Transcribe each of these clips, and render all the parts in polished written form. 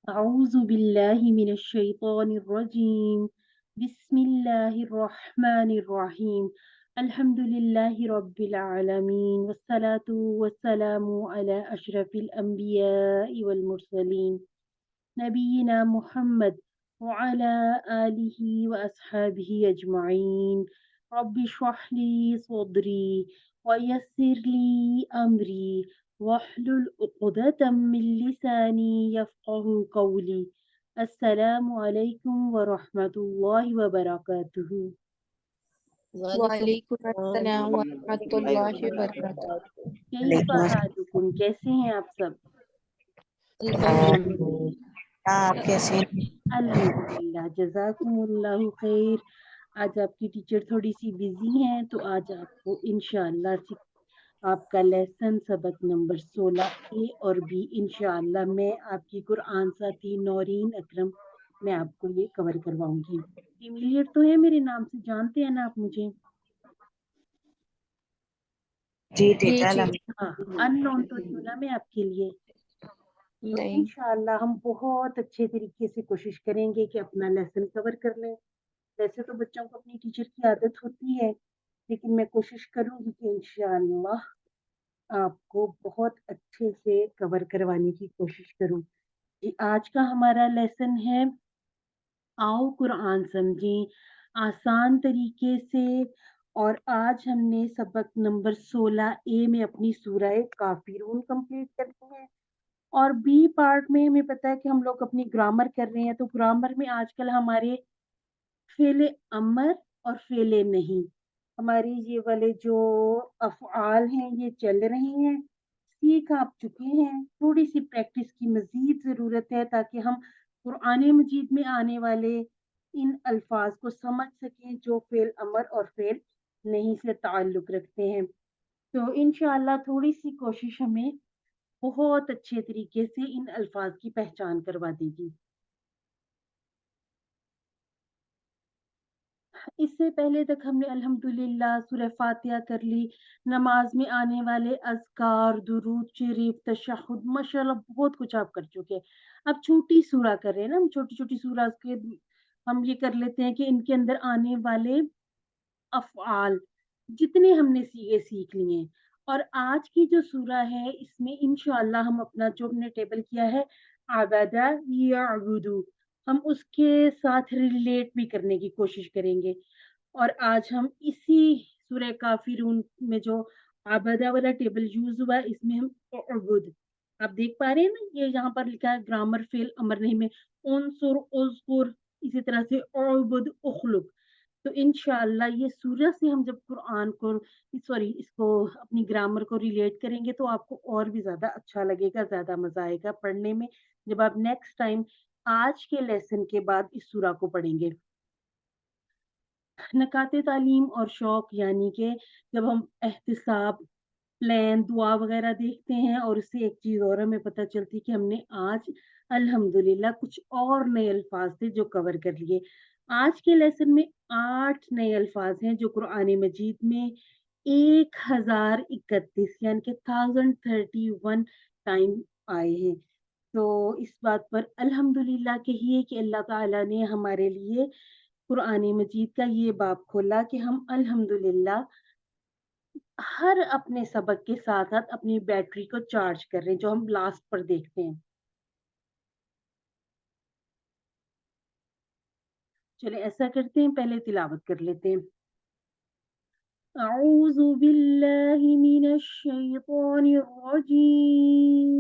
أعوذ بالله من الشيطان الرجيم. بسم الله الرحمن الرحيم. الحمد لله رب العالمين والصلاة والسلام على أشرف الأنبياء والمرسلين نبينا محمد وعلى آله وأصحابه أجمعين. رب اشرح لي صدري ويسر لي أمري واحلل عقدة من لساني يفقه قولي. السلام عليكم ورحمة الله وبركاته. وعلیکم وعلیکم السلام السلام ورحمۃ ورحمۃ اللہ اللہ وبرکاتہ۔ وبرکاتہ۔ كيف وعلیکم حالكم؟ کیسے ہیں آپ سب؟ الحمد السلام، للہ۔ آپ کیسے ہیں؟ الحمدللہ، جزاکم اللہ خیر۔ آج آپ کی ٹیچر تھوڑی سی بزی ہیں تو آج آپ کو انشاءاللہ آپ کا لیسن سبق نمبر 16 اے اور بی انشاءاللہ میں آپ کی قرآن ساتھی نورین اکرم میں آپ کو یہ کور کرواؤں گی۔ فیملیئر تو ہے میرے نام سے، جانتے ہیں نا آپ مجھے؟ جی جی ٹیچر جی ہاں، ان نون تو نہیں ہوں نا میں آپ کے لیے۔ تو نہیں، انشاءاللہ ہم بہت اچھے طریقے سے کوشش کریں گے کہ اپنا لیسن کور کر لیں۔ ویسے تو بچوں کو اپنی ٹیچر کی عادت ہوتی ہے، لیکن میں کوشش کروں گی کہ انشاءاللہ آپ کو بہت اچھے سے کور کروانے کی کوشش کروں۔ جی، آج کا ہمارا لیسن ہے آؤ قرآن سمجھیں آسان طریقے سے، اور آج ہم نے سبق نمبر 16 اے میں اپنی سورہ کافرون کمپلیٹ کرنی ہے، اور بی پارٹ میں ہمیں پتہ ہے کہ ہم لوگ اپنی گرامر کر رہے ہیں، تو گرامر میں آج کل ہمارے فعل امر اور فعل نہیں، ہماری یہ والے جو افعال ہیں یہ چل رہے ہیں، سیکھ آپ چکے ہیں، تھوڑی سی پریکٹس کی مزید ضرورت ہے تاکہ ہم قرآن مجید میں آنے والے ان الفاظ کو سمجھ سکیں جو فعل امر اور فعل نہیں سے تعلق رکھتے ہیں۔ تو انشاءاللہ تھوڑی سی کوشش ہمیں بہت اچھے طریقے سے ان الفاظ کی پہچان کروا دے گی۔ اس سے پہلے تک ہم نے الحمدللہ سورہ فاتحہ کر لی، نماز میں آنے والے اذکار، درود شریف، تشہد، ماشاءاللہ بہت کچھ آپ کر چکے ہیں۔ اب چھوٹی سورہ کر رہے ہیں نا، ہم چھوٹی چھوٹی سورہ کے ہم یہ کر لیتے ہیں کہ ان کے اندر آنے والے افعال جتنے ہم نے سیکھ لیے ہیں، اور آج کی جو سورہ ہے اس میں انشاءاللہ ہم اپنا جو ہم نے ٹیبل کیا ہے عبدہ یعبدو، ہم اس کے ساتھ ریلیٹ بھی کرنے کی کوشش کریں گے، اور آج ہم اسی سورہ کافرون میں جو عبدہ والا ٹیبل یوز ہوا ہے اس میں ہم اعبد، آپ دیکھ پا رہے ہیں نا یہ یہاں پر لکھا ہے گرامر فعل امر نہیں میں انصر اذکر، اسی طرح سے اعبد اخلق۔ تو انشاءاللہ یہ سورہ سے ہم جب قرآن کو اس کو اپنی گرامر کو ریلیٹ کریں گے تو آپ کو اور بھی زیادہ اچھا لگے گا، زیادہ مزہ آئے گا پڑھنے میں جب آپ نیکسٹ ٹائم آج کے لیسن کے بعد اس سورہ کو پڑھیں گے۔ نکات تعلیم اور شوق، یعنی کہ جب ہم احتساب، پلان، دعا وغیرہ دیکھتے ہیں اور اس سے ایک چیز اور ہمیں پتہ چلتی کہ ہم نے آج الحمدللہ کچھ اور نئے الفاظ تھے جو کور کر لیے۔ آج کے لیسن میں 8 نئے الفاظ ہیں جو قرآن مجید میں 1031 یعنی کہ 1031 ٹائم آئے ہیں۔ تو اس بات پر الحمدللہ کہیے کہ اللہ تعالیٰ نے ہمارے لیے قرآن مجید کا یہ باب کھولا کہ ہم الحمدللہ ہر اپنے سبق کے ساتھ ساتھ اپنی بیٹری کو چارج کر رہے ہیں، جو ہم لاسٹ پر دیکھتے ہیں۔ چلے ایسا کرتے ہیں، پہلے تلاوت کر لیتے ہیں۔ اعوذ باللہ من الشیطان الرجیم،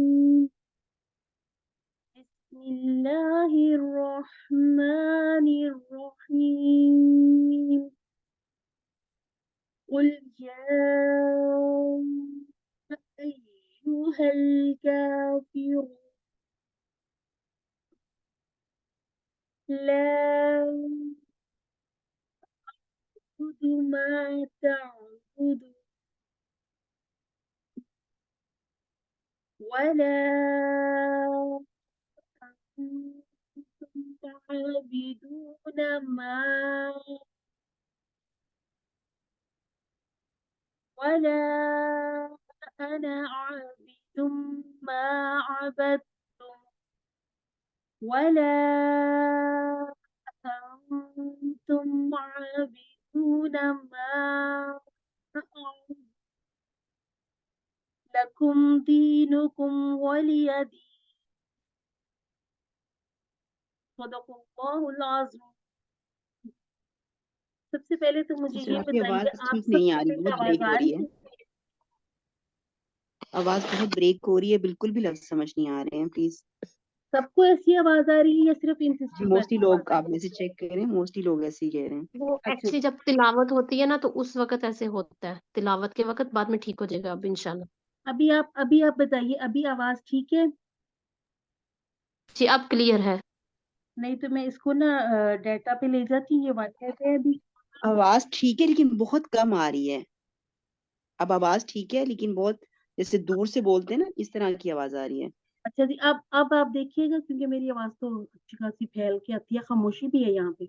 بسم اللہ الرحمن الرحیم، قل یا ایہا الکافرون لا أعبد ما تعبدون ولا أنتم عابدون ما ولا أنا عابد ما عبدتم ولا أنتم عابدون ما أعبد لكم دينكم ولي دين صدق الله العظيم. सबसे पहले तो मुझे ٹیچر ये آپ کی آواز बताइए, आप ٹھیک نہیں آ सबको رہی، मेरी بہت आवाज بریک आ ہو رہی रही ہے، है؟ آواز بہت بریک ہو رہی ہے، بالکل بھی لفظ سمجھ نہیں آ رہے ہیں، پلیز۔ सबको ऐसी आवाज आ رہی ہے یا صرف ان سسٹر کو موسٹلی ایسی لوگ آواز آ آپ رہی میں سے چیک کریں، موسٹلی لوگ ایسے ہی کہہ رہے ہیں۔ وہ ہے؟ اچھا ایکچولی جب تلاوت ہوتی ہے نا تو اس وقت ایسے ہوتا ہے، تلاوت کے وقت، بعد میں ٹھیک ہو جائے گا اب انشاءاللہ۔ ابھی آپ بتائیے، ابھی آواز ٹھیک ہے؟ جی اب کلیئر ہے۔ نہیں تو میں اس کو نا ڈیٹا پہ لے جاتی ہوں، یہ وائی فائی پہ ہے ابھی۔ آواز ٹھیک ہے لیکن بہت کم آ رہی ہے، اب آواز ٹھیک ہے لیکن بہت جیسے دور سے بولتے ہیں نا اس طرح کی آواز آ رہی ہے۔ اچھا جی، اب آپ دیکھیے گا، کیونکہ میری آواز تو اچھی خاصی پھیل کے آتی ہے، خاموشی بھی ہے یہاں پہ۔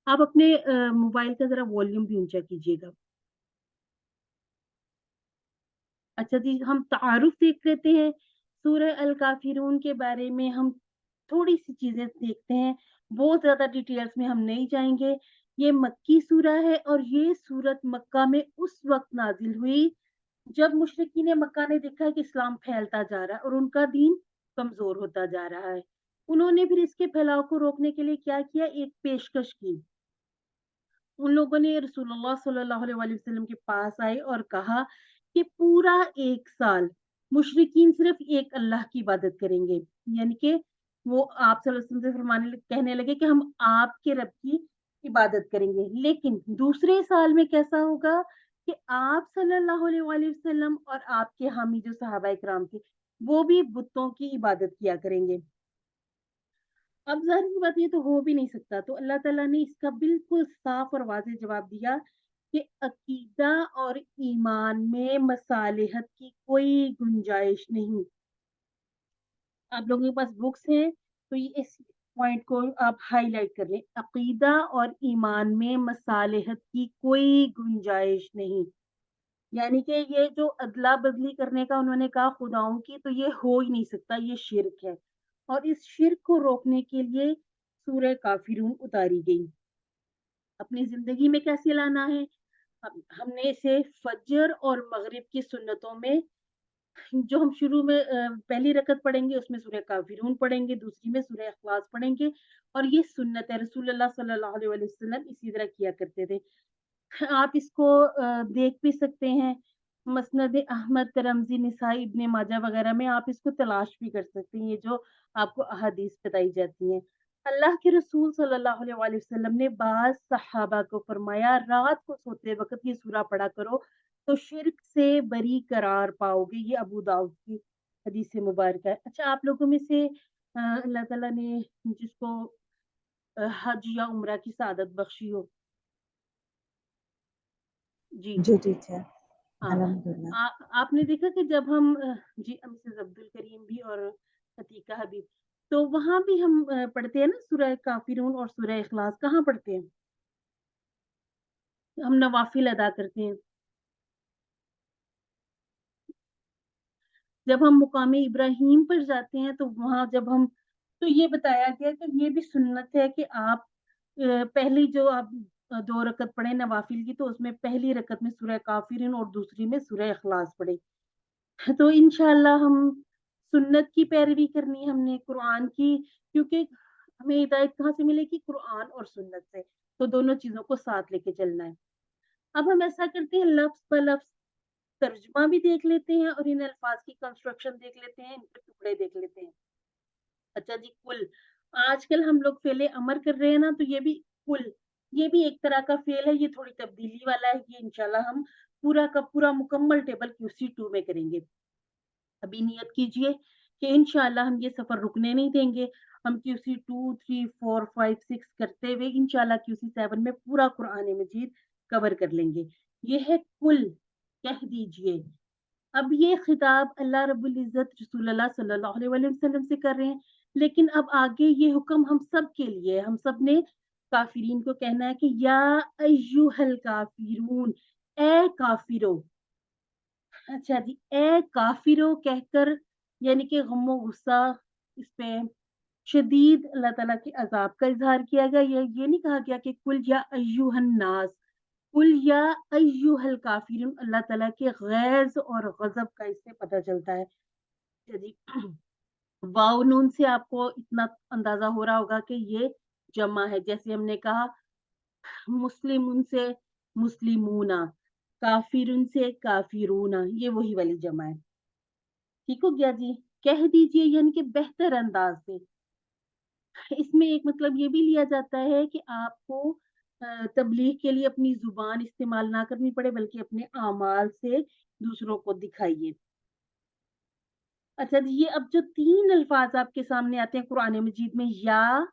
آپ اپنے موبائل کا ذرا والیوم بھی اونچا کیجیے گا۔ اچھا جی، ہم تعارف دیکھ لیتے ہیں سورہ الکافرون کے بارے میں، ہم تھوڑی سی چیزیں دیکھتے ہیں، بہت زیادہ ڈیٹیلز میں ہم نہیں جائیں گے۔ یہ مکی سورہ ہے اور یہ سورت مکہ میں اس وقت نازل ہوئی جب مشرکین مکہ نے دیکھا کہ اسلام پھیلتا جا رہا ہے اور ان کا دین کمزور ہوتا جا رہا ہے۔ انہوں نے پھر اس کے پھیلاؤ کو روکنے کے لیے کیا کیا؟ ایک پیشکش کی۔ ان لوگوں نے رسول اللہ صلی اللہ علیہ وآلہ وسلم کے پاس آئے اور کہا کہ پورا 1 سال مشرکین صرف ایک اللہ کی عبادت کریں گے، یعنی کہ وہ آپ صلی اللہ علیہ وسلم سے کہنے لگے کہ ہم آپ کے رب کی عبادت کریں گے، لیکن دوسرے سال میں کیسا ہوگا کہ آپ صلی اللہ علیہ وآلہ وسلم اور آپ کے حامی جو صحابہ کرام تھے وہ بھی بتوں کی عبادت کیا کریں گے۔ اب ظاہر سی بات یہ تو ہو بھی نہیں سکتا، تو اللہ تعالیٰ نے اس کا بالکل صاف اور واضح جواب دیا کہ عقیدہ اور ایمان میں مصالحت کی کوئی گنجائش نہیں۔ آپ لوگوں کے پاس بکس ہیں تو یہ اس پوائنٹ کو آپ ہائی لائٹ کر لیں، عقیدہ اور ایمان میں مصالحت کی کوئی گنجائش نہیں، یعنی کہ یہ جو ادلا بدلی کرنے کا انہوں نے کہا خداؤں کی، تو یہ ہو ہی نہیں سکتا، یہ شرک ہے۔ اور اس شرک کو روکنے کے لیے سورہ کافرون اتاری گئی۔ اپنی زندگی میں کیسے لانا ہے؟ ہم نے اسے فجر اور مغرب کی سنتوں میں، جو ہم شروع میں پہلی رکعت پڑھیں گے اس میں سورہ کافرون پڑھیں گے، دوسری میں سورہ اخلاص پڑھیں گے، اور یہ سنت ہے، رسول اللہ صلی اللہ علیہ وآلہ وسلم اسی طرح کیا کرتے تھے۔ آپ اس کو دیکھ بھی سکتے ہیں، مسند احمد، ترمذی، نسائی، ابن ماجہ وغیرہ میں آپ اس کو تلاش بھی کر سکتے ہیں، یہ جو آپ کو احادیث بتائی جاتی ہیں۔ اللہ کے رسول صلی اللہ علیہ وآلہ وسلم نے بعض صحابہ کو فرمایا رات کو سوتے وقت یہ سورہ پڑھا کرو تو شرک سے بری قرار پاؤ گے، یہ ابو داؤد کی حدیث مبارکہ ہے۔ اچھا، آپ لوگوں میں سے اللہ تعالیٰ نے جس کو حج یا عمرہ کی سعادت بخشی ہو، جی جی ٹیچر، ہاں، الحمدللہ۔ آپ نے دیکھا کہ جب ہم جی مسز عبد الکریم بھی اور عتیقہ حبیب، تو وہاں بھی ہم پڑھتے ہیں نا سورہ کافرون اور سورہ اخلاص، کہاں پڑھتے ہیں؟ ہم نوافل ادا کرتے ہیں۔ جب ہم مقام ابراہیم پر جاتے ہیں تو وہاں جب ہم، تو یہ بتایا گیا کہ یہ بھی سنت ہے کہ آپ پہلی جو آپ 2 رکعت پڑھیں نوافل کی، تو اس میں پہلی رکعت میں سورہ کافرون اور دوسری میں سورہ اخلاص پڑھیں۔ تو انشاءاللہ ہم سنت کی پیروی کرنی ہے ہم نے، قرآن کی، کیونکہ ہمیں ہدایت کہاں سے ملے گی؟ قرآن اور سنت سے، تو دونوں چیزوں کو ساتھ لے کے چلنا ہے۔ اب ہم ایسا کرتے ہیں، لفظ بہ لفظ ترجمہ بھی دیکھ لیتے ہیں اور ان الفاظ کی کنسٹرکشن دیکھ لیتے ہیں، ان کے ٹکڑے دیکھ لیتے ہیں۔ اچھا جی، کل آج کل ہم لوگ فعل امر کر رہے ہیں نا، تو یہ بھی کل، یہ بھی ایک طرح کا فعل ہے، یہ تھوڑی تبدیلی والا ہے، یہ انشاءاللہ ہم پورا کا پورا مکمل ٹیبل QC2 میں کریں گے۔ ابھی نیت کیجئے کہ انشاءاللہ ہم یہ سفر رکنے نہیں دیں گے، ہم QC2 3 4 5 6 کرتے ہوئے انشاءاللہ QC7 میں پورا قرآن مجید کور کر لیں گے۔ یہ ہے کل، کہہ دیجئے۔ اب یہ خطاب اللہ رب العزت رسول اللہ صلی اللہ علیہ وآلہ وسلم سے کر رہے ہیں، لیکن اب آگے یہ حکم ہم سب کے لیے، ہم سب نے کافرین کو کہنا ہے کہ یا ایہا الکافرون، اے کافرو۔ اچھا جی، اے کافرو کہہ کر، یعنی کہ غم و غصہ اس پہ शदीद अल्लाह ताला के अजाब का इजहार किया गया। ये नहीं कहा गया कि कुल या अय्युहन नास, कुल या अय्युहल काफिरून। अल्लाह ताला के गैज़ और गजब का इससे पता चलता है। जी वाव नून से आपको इतना अंदाजा हो रहा होगा कि ये जमा है। जैसे हमने कहा मुस्लिमुन से मुस्लिमूना, काफिरुन से काफिरूना, ये वही वाली जमा है। ठीक हो गया जी? कह दीजिए यानी कि बेहतर अंदाज से। इसमें एक मतलब ये भी लिया जाता है कि आपको तबलीग के लिए अपनी जुबान इस्तेमाल ना करनी पड़े, बल्कि अपने आमाल से दूसरों को दिखाइए। अच्छा जी, ये अब जो 3 अल्फाज आपके सामने आते हैं कुरान मजीद में, या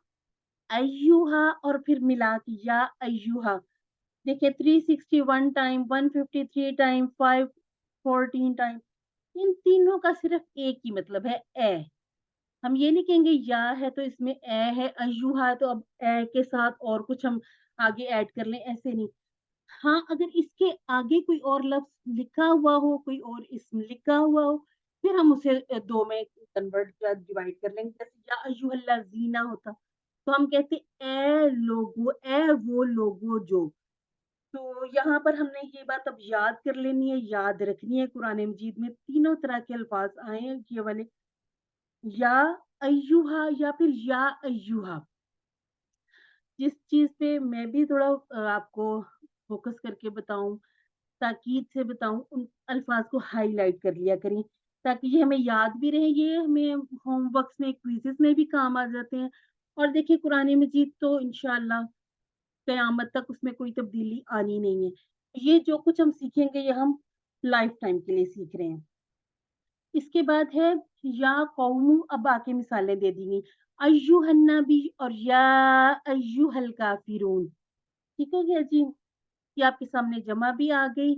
अय्युहा और फिर मिला के या अय्युहा। देखिए 361 टाइम, 153 टाइम, 514 टाइम, इन तीनों का सिर्फ एक ही मतलब है ए। हम ये नहीं कहेंगे या है तो इसमें ए है, अय्युहा है तो अब ए के साथ और कुछ हम आगे ऐड कर लें, ऐसे नहीं। हाँ, अगर इसके आगे कोई और लफ्ज लिखा हुआ हो, कोई और इसम लिखा हुआ हो, फिर हम उसे दो में कन्वर्ट या डिवाइड कर लेंगे। जैसे या अय्युहल्लज़ीना होता तो हम कहते ए लोगो, ए वो लोगो जो। तो यहाँ पर हमने ये बात अब याद कर लेनी है, याद रखनी है। कुरान मजीद में तीनों तरह के अल्फाज आए हैं, ये वाले या अय्युहा या फिर या अय्युहा। जिस चीज पे मैं भी थोड़ा आपको फोकस करके बताऊं, ताकीद से बताऊं, उन अल्फाज को हाईलाइट कर लिया करें ताकि ये हमें याद भी रहे। ये हमें होमवर्क्स में, क्विज़ेस में भी काम आ जाते हैं। और देखिए कुरान मजीद तो इंशाल्लाह कयामत तक उसमें कोई तब्दीली आनी नहीं है। ये जो कुछ हम सीखेंगे ये हम लाइफ टाइम के लिए सीख रहे हैं। इसके बाद है या कौमु, अब आके मिसालें दे दी गई, अय्युहन नबी और या अय्युहल काफिरून। ठीक हो गया जी? ये आपके सामने जमा भी आ गई।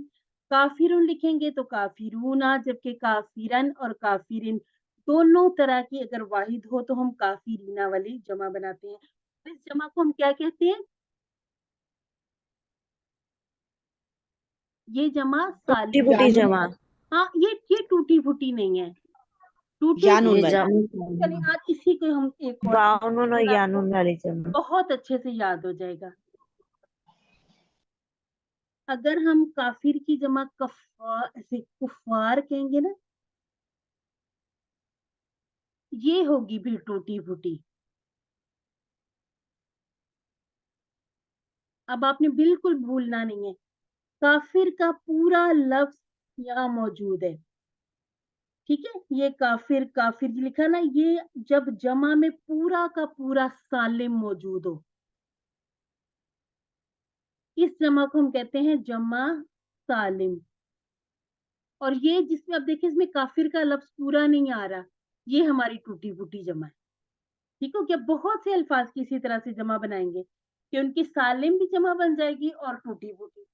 काफिरून लिखेंगे तो काफिरूना, जबकि काफिरन और काफिरिन दोनों तरह की अगर वाहिद हो तो हम काफिरीना वाली जमा बनाते हैं। इस जमा को हम क्या कहते हैं? ये जमा टूटी सालिम। फूटी जमा। हाँ, ये टूटी फूटी नहीं है। टूटी या नून ये फूटी वाली। चलिए आज इसी को हम एक और वाउनून और फिर आपको यानून वाली जमा। बहुत अच्छे से याद हो जाएगा। अगर हम काफिर की जमा ऐसे कुफार कहेंगे ना, ये होगी भी टूटी फूटी। अब आपने बिल्कुल भूलना नहीं है, काफिर का पूरा लफ्ज यहाँ मौजूद है। ठीक है, ये काफिर काफिर जो लिखा ना, ये जब जमा में पूरा का पूरा सालिम मौजूद हो, इस जमा को हम कहते हैं जमा सालिम। और ये जिसमें अब देखिए इसमें काफिर का लफ्ज पूरा नहीं आ रहा, ये हमारी टूटी फूटी जमा है। ठीक हो क्या? बहुत से अल्फाज की इसी तरह से जमा बनाएंगे कि उनकी सालिम भी जमा बन जाएगी और टूटी फूटी।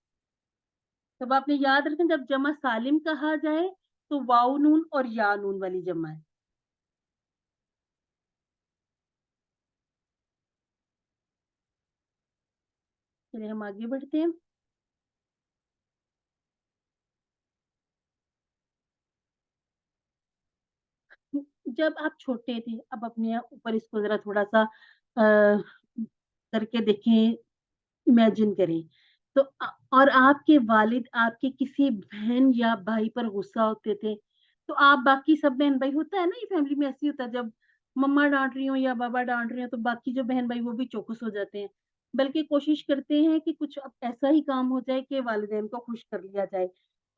तब आपने याद रखें जब जमा सालिम कहा जाए तो वाव नून और या नून वाली जमा है। चलिए हम आगे बढ़ते हैं। जब आप छोटे थे, अब अपने ऊपर इसको जरा थोड़ा सा करके देखें, इमेजिन करें। तो और आपके वालिद आपके किसी बहन या भाई पर गुस्सा होते थे, तो आप बाकी सब बहन भाई, होता है ना ये फैमिली में ऐसे होता है, जब मम्मा डांट रही हो या बाबा डांट रहे हो तो बाकी जो बहन भाई वो भी चौकस हो जाते हैं, बल्कि कोशिश करते हैं कि कुछ अब ऐसा ही काम हो जाए कि वालिदैन को खुश कर लिया जाए।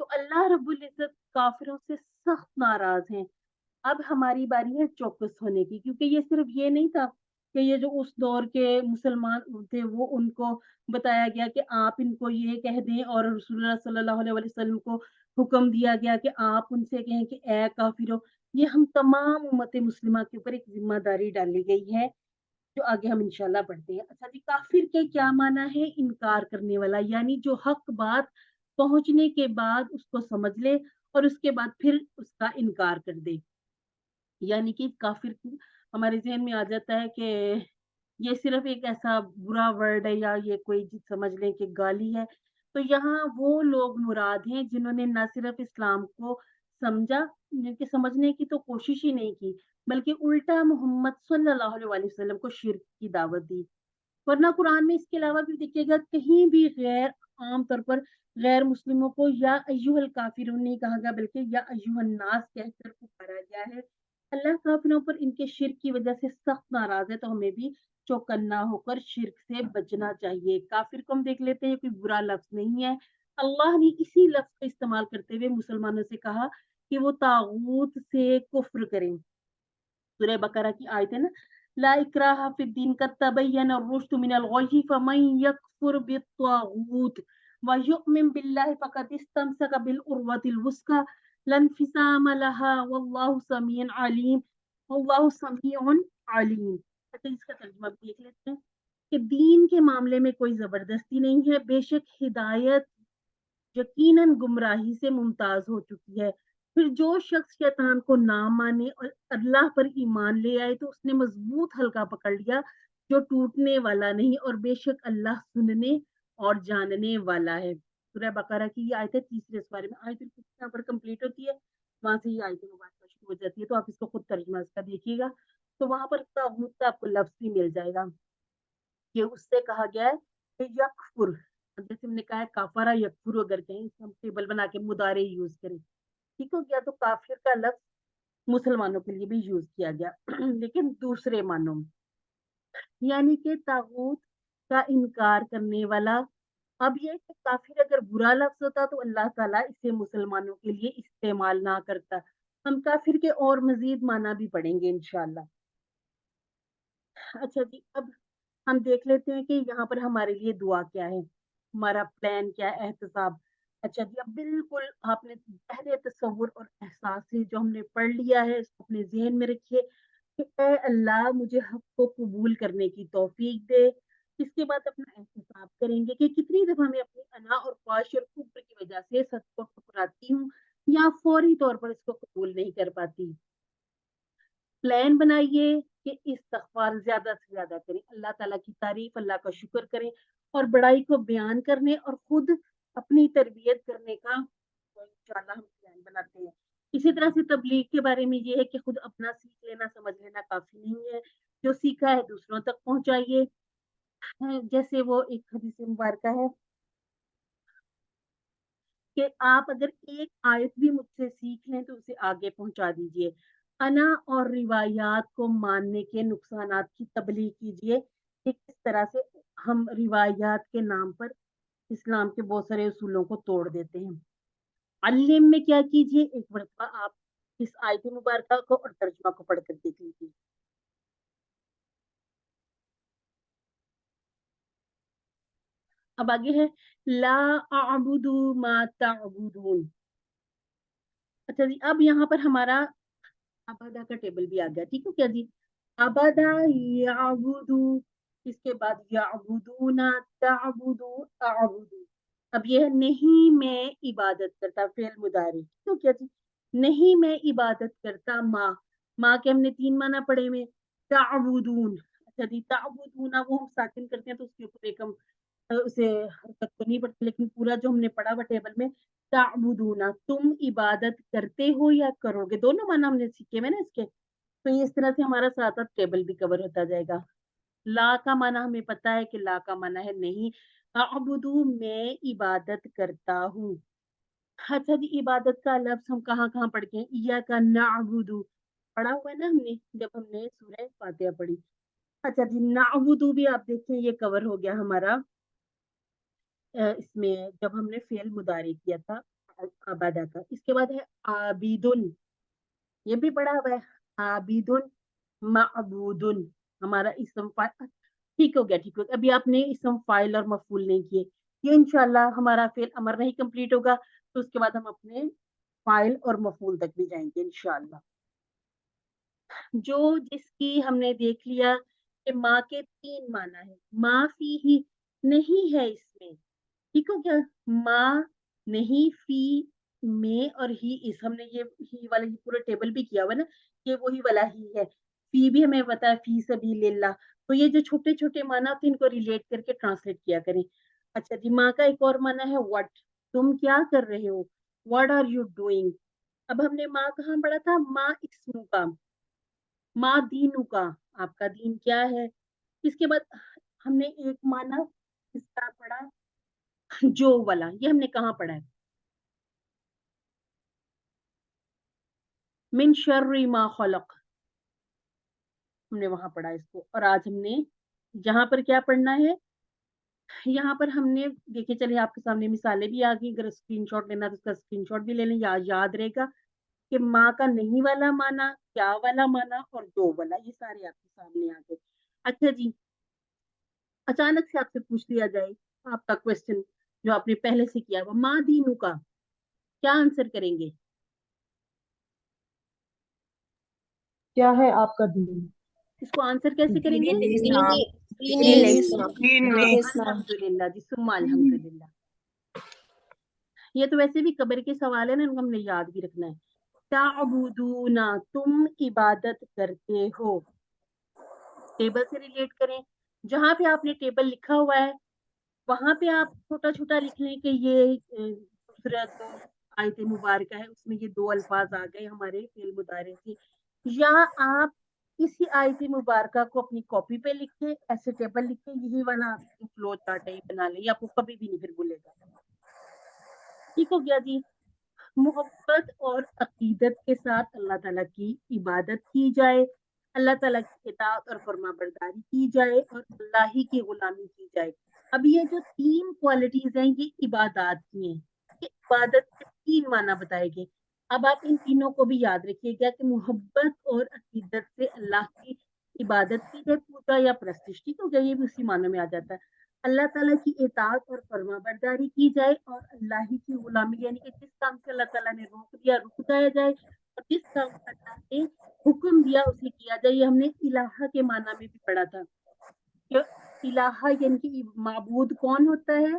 तो अल्लाह रब्बुल इज्जत काफिरों से सख्त नाराज हैं। अब हमारी बारी है चौकस होने की, क्योंकि ये सिर्फ ये नहीं था कि ये जो उस दौर के मुसलमान थे वो उनको बताया गया कि आप इनको ये कह दें, और रसूलुल्लाह सल्लल्लाहु अलैहि वसल्लम को हुक्म दिया गया कि आप उनसे कहें कि ए काफिरों। ये हम तमाम उम्मत मुस्लिमा के ऊपर एक जिम्मेदारी डाली गई है, जो आगे हम इंशाल्लाह पढ़ते हैं। अच्छा जी, काफिर के क्या माना है? इनकार करने वाला, यानी जो हक बात पहुंचने के बाद उसको समझ ले और उसके बाद फिर उसका इनकार कर दे। यानी कि काफिर हमारे ज़हन में आ जाता है कि ये सिर्फ एक ऐसा बुरा वर्ड है या ये कोई समझ लें कि गाली है। तो यहाँ वो लोग मुराद हैं जिन्होंने ना सिर्फ इस्लाम को समझा कि समझने की तो कोशिश ही नहीं की, बल्कि उल्टा मोहम्मद सल्लल्लाहु अलैहि वसल्लम को शिर्क की दावत दी। वरना कुरान में इसके अलावा भी देखिएगा कहीं भी गैर आम तौर पर गैर मुस्लिमों को या अय्युहल काफिरून नहीं कहा गया, बल्कि या अय्युहन नास कहकर पुकारा गया है। अल्लाह काफिरों पर इनके शिर्क की वजह से सख्त नाराज है, तो हमें भी चौकन्ना होकर शिर्क से बचना चाहिए। काफिर को हम देख लेते हैं, कोई बुरा लफ्ज नहीं है। अल्लाह ने इसी लफ्ज का इस्तेमाल करते हुए मुसलमानों से कहा कि वो तागूत से कुफ्र करें। सूरह बकरा की आयत है ना, ला इक्राहा फिद्दीन कद तबय्यन रुश्द मिनल गय्य फमन यकफुर बित्तागूत व युमिन बिल्लाहि फकद इस्तमसक बिल उर्वतिल वुस्का लन फिसाम लहा वल्लाहु समीउन अलीम। वल्लाहु समीउन अलीम। अच्छा, इसका तर्जुमा भी देख लेते हैं कि दीन के मामले में कोई जबरदस्ती नहीं है, बेशक हिदायत यकीनन गुमराही से मुमताज हो चुकी है। फिर जो शख्स शैतान को ना माने और अल्लाह पर ईमान ले आए तो उसने मजबूत हल्का पकड़ लिया जो टूटने वाला नहीं, और बेशक अल्लाह सुनने और जानने वाला है। सूरह बकरा की ये आयत है, तीसरे पारे में आयत यहाँ पर कंप्लीट होती है, वहां से ये आयत मुबारक शुरू हो जाती है। तो आप इसको खुद तर्जुमा इसका देखिएगा, तो वहां पर तागूत का आपको लफ्ज भी मिल जाएगा कि उससे कहा गया है कि यकफुर, जैसे हमने कहा है काफरा यकफुर, अगर कहीं हम टेबल बना के मुदारे यूज करें, ठीक हो गया, तो काफिर का लफ्ज मुसलमानों के लिए भी यूज किया गया लेकिन दूसरे मानों में, यानी कि तागूत का इनकार करने वाला। अब ये कि काफिर अगर बुरा लफ्ज होता तो अल्लाह ताला इसे मुसलमानों के लिए इस्तेमाल ना करता। हम काफिर के और मजीद माना भी पढ़ेंगे इंशाल्लाह। अच्छा जी, अब हम देख लेते हैं कि यहाँ पर हमारे लिए दुआ क्या है, हमारा प्लान क्या है, एहतसाब। अच्छा जी, अब बिल्कुल आपने गहरे तसव्वुर और एहसास से जो हमने पढ़ लिया है इसको अपने ज़हन में रखिए कि ए अल्लाह मुझे हक़ को कबूल करने की तौफीक दे। इसके बाद अपना एहतसाब करेंगे कि कितनी दफ़ा मैं अपनी अना और ख्वाहिश और कुफ्र की वजह से सच को ठुकराती हूँ या फौरी तौर पर इसको कबूल नहीं कर पाती। प्लान बनाइए कि इस्तिग़फ़ार ज़्यादा से ज़्यादा करें, अल्लाह ताला की तारीफ़, अल्लाह का शुक्र करें और बड़ाई को बयान करने और खुद अपनी तरबियत करने का तो इंशाअल्लाह हम प्लान बनाते हैं। इसी तरह से तबलीग के बारे में ये है कि खुद अपना सीख लेना, समझ लेना काफ़ी नहीं है, जो सीखा है दूसरों तक पहुँचाइए। जैसे वो एक हदीस मुबारका है कि आप अगर एक आयत भी मुझसे सीख लें तो उसे आगे पहुंचा दीजिए। अना और रिवायात को मानने के नुकसानात की तबलीग कीजिए कि किस तरह से हम रिवायात के नाम पर इस्लाम के बहुत सारे उसूलों को तोड़ देते हैं। अल्लिम में क्या कीजिए, एक मरतबा आप इस आयत मुबारका को और तर्जुमा को पढ़कर देख लीजिए। अब आगे है ला अअबुदु मा तअबुदून। अच्छा जी, अब यहाँ पर हमारा अबदा का टेबल भी आ गया, ठीक है क्या जी। अबदा याबुदू, इसके बाद याबुदूना, ताबुदू, अबुदू। अब ये है नहीं मैं इबादत करता, फेल मुदारी, तो क्या जी, नहीं मैं इबादत करता। माँ के हमने 3 माना पढ़े में। ताबुदून, अच्छा जी, ताबुदूना वो हम साकिन करते हैं तो उसके ऊपर एक हम उसे हरकत तो नहीं पड़ती, लेकिन पूरा जो हमने पढ़ा हुआ टेबल में, ताबुदूना तुम इबादत करते हो या करोगे, दोनों माना हमने सीखे में ना इसके। तो ये इस तरह से हमारा साथ-साथ टेबल भी कवर होता जाएगा। ला का माना हमें पता है कि ला का माना है नहीं। अअबुदु मैं इबादत करता हूँ। अच्छा जी, इबादत का लफ्ज़ हम कहाँ-कहाँ पढ़ के हैं? इय्याका नअबुदु पढ़ा हुआ है ना हमने, जब हमने सूरह फातिहा पढ़ी। अच्छा जी, नअबुदु भी आप देखें ये कवर हो गया हमारा इसमें जब हमने फ़िअल मुदारी किया था अबदा का। इसके बाद है आबिदुन, ये भी पढ़ा हुआ है। आबिदुन, मअबूदुन, हमारा इस्म ठीक हो गया, ठीक हो गया। अभी आपने इस्म फ़ाइल और मफ़ऊल नहीं किए। ये इंशाअल्लाह हमारा फ़िअल अमर नहीं कंप्लीट होगा, तो उसके बाद हम अपने फ़ाइल और मफ़ऊल तक भी जाएँगे इंशाअल्लाह। जो जिसकी हमने देख लिया कि माँ के 3 माना है। माँ फ़ीही नहीं है इसमें, ठीक हो गया? माँ नहीं, फ़ी में और ही इस हमने ये ही वाला ये पूरा टेबल भी किया हुआ है ना, ये वही वाला ही है। फ़ी भी हमें पता है फ़ी सबीलिल्लाह। तो ये जो छोटे-छोटे माना होते हैं इनको रिलेट करके ट्रांसलेट किया करें। अच्छा जी, माँ का एक और माना है व्हाट, तुम क्या कर रहे हो? What are you doing? اب ہم نے ماں کہاں پڑھا تھا؟ ماں اسمو کا، ماں دینو کا، آپ کا دین کیا ہے. اس کے بعد ہم نے ایک معنی اس کا پڑھا جو والا، یہ ہم نے کہاں پڑھا ہے؟ من شر ما خلق، ہم نے وہاں پڑھا اس کو. اور آج ہم نے یہاں پر کیا پڑھنا ہے؟ یہاں پر ہم نے دیکھے، چلے آپ کے سامنے مثالیں بھی آ گئی، اگر اسکرین شاٹ لینا تو اس کا اسکرین شاٹ بھی لے لیں، یاد رہے گا کہ ماں کا نہیں والا معنی، کیا والا معنی اور جو والا، یہ سارے آپ کے سامنے آ گئے. اچھا جی، اچانک سے آپ سے پوچھ لیا جائے آپ کا کوشچن جو آپ نے پہلے سے کیا ہوا، ماں دینو کا، کیا آنسر کریں گے؟ کیا ہے آپ کا دین؟ اس کو آنسر کیسے کریں گے؟ اسلام. دین اسلام. الحمدللہ جی، ثم الحمدللہ. یہ تو ویسے بھی قبر کے سوال ہے نا، ان کو ہم نے یاد بھی رکھنا ہے. تعبدون، تم عبادت کرتے ہو. ٹیبل سے ریلیٹ کریں، جہاں پہ آپ نے ٹیبل لکھا ہوا ہے وہاں پہ آپ چھوٹا چھوٹا لکھ لیں کہ یہ دوسرا جو آیت مبارکہ ہے اس میں یہ دو الفاظ آ گئے ہمارے فعل مضارع سے، یا آپ اسی آیت مبارکہ کو اپنی کاپی پہ لکھیں، ایسے ٹیبل لکھیں، یہی والا آپ فلو چارٹ ہے بنا لیں، یہ آپ کو کبھی بھی نہیں پھر بھولے گا. ٹھیک ہو گیا جی. محبت اور عقیدت کے ساتھ اللہ تعالیٰ کی عبادت کی جائے، اللہ تعالیٰ کی اطاعت اور فرما برداری کی جائے، اور اللہ ہی کی غلامی کی جائے. اب یہ جو تین کوالٹیز ہیں یہ عبادات کی ہیں. کہ عبادت کے تین معنی بتائے گئے. اب آپ ان تینوں کو بھی یاد رکھیے گا کہ محبت اور عقیدت سے اللہ کی عبادت کی جائے، پوجا یا پرستش. ٹھیک ہو گیا، یہ بھی اسی معنی میں آ جاتا ہے. اللہ تعالیٰ کی اطاعت اور فرما برداری کی جائے، اور اللہ ہی کی غلامی، یعنی کہ جس کام سے اللہ تعالیٰ نے روک دیا رک جایا جائے، اور جس کام سے اللہ نے حکم دیا اسے کیا جائے. یہ ہم نے الہ کے معنی میں بھی پڑھا تھا کہ الہ یعنی کہ معبود کون ہوتا ہے؟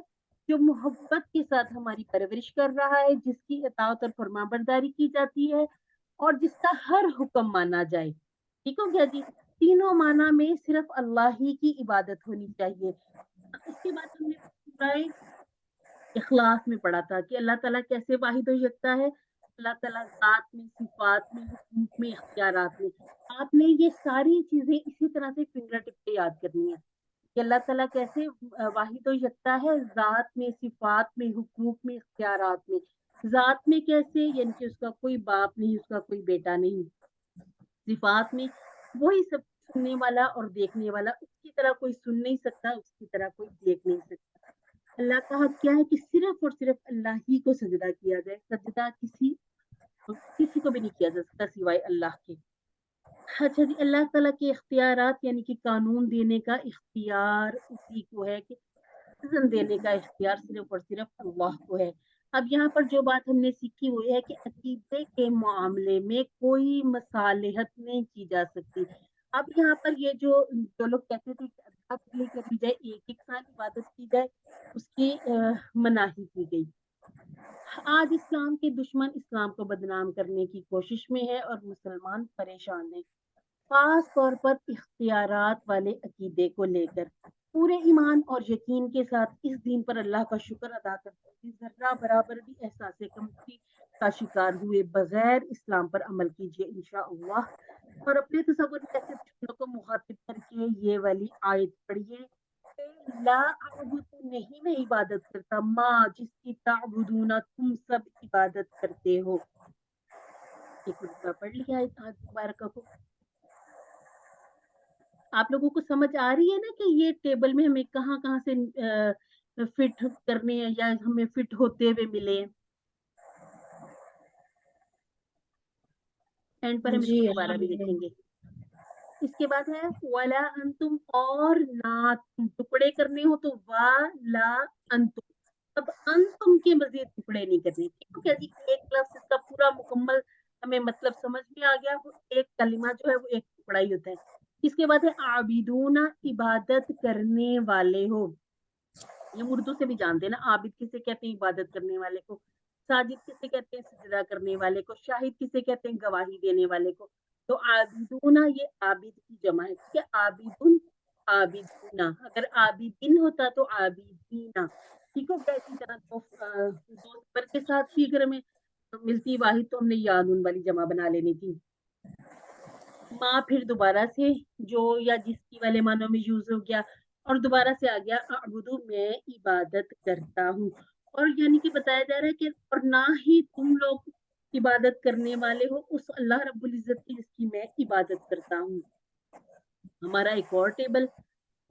جو محبت کے ساتھ ہماری پرورش کر رہا ہے، جس کی اطاعت اور فرما برداری کی جاتی ہے، اور جس کا ہر حکم مانا جائے. ٹھیک ہو گیا جی. تینوں معنی میں صرف اللہ ہی کی عبادت ہونی چاہیے. اس کے بعد ہم نے سورہ اخلاص میں پڑھا تھا کہ اللہ تعالیٰ کیسے واحد و یکتا ہے. اللہ تعالیٰ ذات میں، صفات میں، حقوق میں، اختیارات میں. آپ نے یہ ساری چیزیں اسی طرح سے فنگر ٹپ پہ یاد کرنی ہے کہ اللہ تعالیٰ کیسے واحد و یکتا ہے، ذات میں، صفات میں، حقوق میں، اختیارات میں. ذات میں کیسے؟ یعنی کہ اس کا کوئی باپ نہیں، اس کا کوئی بیٹا نہیں. صفات میں وہی سب سننے والا اور دیکھنے والا، اس کی طرح کوئی سن نہیں سکتا، اس کی طرح کوئی دیکھ نہیں سکتا. اللہ کا حق کیا ہے کہ صرف اور صرف اللہ ہی کو سجدہ کیا جائے. سجدہ کسی کو بھی نہیں کیا جا سکتا سوائے اللہ کے. اچھا جی، اللہ تعالیٰ کے اختیارات یعنی کہ قانون دینے کا اختیار اسی کو ہے، کہ اذن دینے کا اختیار صرف اور صرف اللہ کو ہے. اب یہاں پر جو بات ہم نے سیکھی وہ ہے کہ عقیدے کے معاملے میں کوئی مصالحت نہیں کی جا سکتی. اب یہاں پر یہ جو لوگ کہتے تھے کہ اب لے کر دی جائے، ایک ساتھ عبادت کی جائے، اس کی مناہی کی گئی. آج اسلام کے دشمن اسلام کو بدنام کرنے کی کوشش میں ہے اور مسلمان پریشان ہیں، خاص طور پر اختیارات والے عقیدے کو لے کر. پورے ایمان اور یقین کے ساتھ اس دین پر اللہ کا شکر ادا کرتے ہوئے ذرہ برابر بھی احساس کمتری کا شکار ہوئے بغیر اسلام پر عمل کیجیے انشاءاللہ، اور اپنے تصور میں ایسے دشمنوں کو مخاطب کر کے یہ والی آیت پڑھیے کہ لا اعبد، نہیں میں عبادت کرتا، ماں جس کی تعبدون تم سب عبادت کرتے ہو. ایک مرتبہ پڑھ لیا آیت مبارکہ کو. آپ لوگوں کو سمجھ آ رہی ہے نا کہ یہ ٹیبل میں ہمیں کہاں کہاں سے فٹ کرنے ہیں یا ہمیں فٹ ہوتے ہوئے ملے. اینڈ پر ہم اس کو دوبارہ بھی دیکھیں گے. اس کے بعد ہے ولا انتم، اور نہ تم. ٹکڑے کرنے ہو تو ولا انتم. اب انتم کے مزید ٹکڑے نہیں کرنے. کیا جی، ایک لفظ اس کا پورا مکمل ہمیں مطلب سمجھ میں آ گیا. ایک کلمہ جو ہے وہ ایک ٹکڑا ہی ہوتا ہے. اس کے بعد ہے عابدون، عبادت کرنے والے ہو. یہ اردو سے بھی جانتے ہیں نا، عابد کسے کہتے ہیں؟ عبادت کرنے والے کو. ساجد کسے کہتے ہیں؟ سجدہ کرنے والے کو. شاہد کسے کہتے ہیں؟ گواہی دینے والے کو. تو عابدون یہ عابد کی جمع ہے. ٹھیک ہے، عابدون، عابدون. اگر عابدین ہوتا تو عابدین. ٹھیک ہو گیا. اسی طرح دو کے ساتھ فگر میں तो मिलती वाहिद तो हमने या नून वाली जमा बना लेनी थी। माँ फिर दोबारा से जो या जिसकी वाले मानों में यूज हो गया और दोबारा से आ गया अअबुदु, मैं इबादत करता हूँ। और यानी कि बताया जा रहा है कि और ना ही तुम लोग इबादत करने वाले हो उस अल्लाह रब्बुल इज्जत की जिसकी मैं इबादत करता हूँ। हमारा एक और टेबल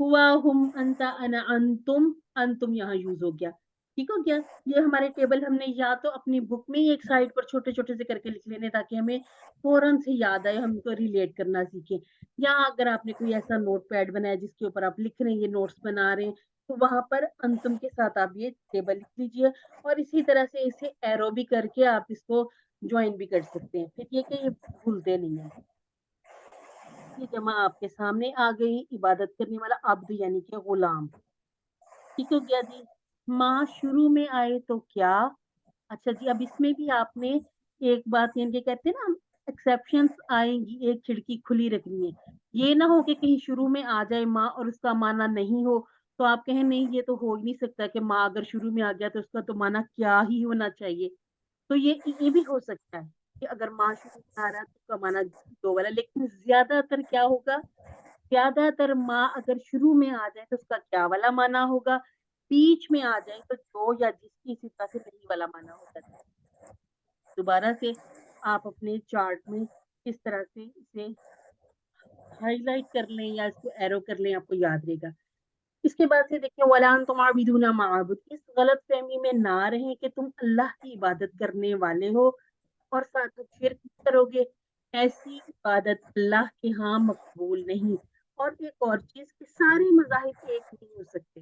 हुआ हुम अंता अना अंतुम यहाँ यूज हो गया। ठीक हो गया। ये हमारे टेबल हमने या तो अपनी बुक में ही एक साइड पर छोटे छोटे से करके लिख लेने ताकि हमें फौरन से याद आए, हमको रिलेट करना सीखें। या अगर आपने कोई ऐसा नोट पैड बनाया जिसके ऊपर आप लिख रहे हैं, ये नोट्स बना रहे हैं, तो वहां पर अंतुम के साथ आप ये टेबल लिख लीजिए और इसी तरह से इसे एरो भी करके आप इसको ज्वाइन भी कर सकते हैं। फिर ये कि ये भूलते नहीं है। ये जमा आपके सामने आ गई, इबादत करने वाला अब्द यानी कि गुलाम। ठीक हो गया जी। माँ शुरू में आए तो क्या। अच्छा जी, अब इसमें भी आपने एक बात यानी कि कहते हैं ना एक्सेप्शंस आएंगी, एक खिड़की खुली रखनी है। ये ना हो कि कहीं शुरू में आ जाए माँ और उसका माना नहीं हो तो आप कहें नहीं ये तो हो ही नहीं सकता कि माँ अगर शुरू में आ गया तो उसका तो माना क्या ही होना चाहिए। तो ये भी हो सकता है कि अगर माँ शुरू में आ रहा है तो उसका माना दो वाला, लेकिन ज्यादातर क्या होगा, ज्यादातर माँ अगर शुरू में आ जाए तो उसका क्या वाला माना होगा, बीच में आ जाए तो जो या जिसकी इसी तरह से नहीं वाला माना होता है। दोबारा से आप अपने चार्ट में इस तरह से इसे हाईलाइट कर लें या इसको एरो कर लें, आपको याद रहेगा। इसके बाद से देखिए वलान तुम आबिदूना माबुद, इस गलत फहमी में ना रहें कि तुम अल्लाह की इबादत करने वाले हो और साथ में शिर्क करोगे। ऐसी इबादत अल्लाह के यहाँ मकबूल नहीं। और एक और चीज कि सारे मज़ाहिब एक नहीं हो सकते,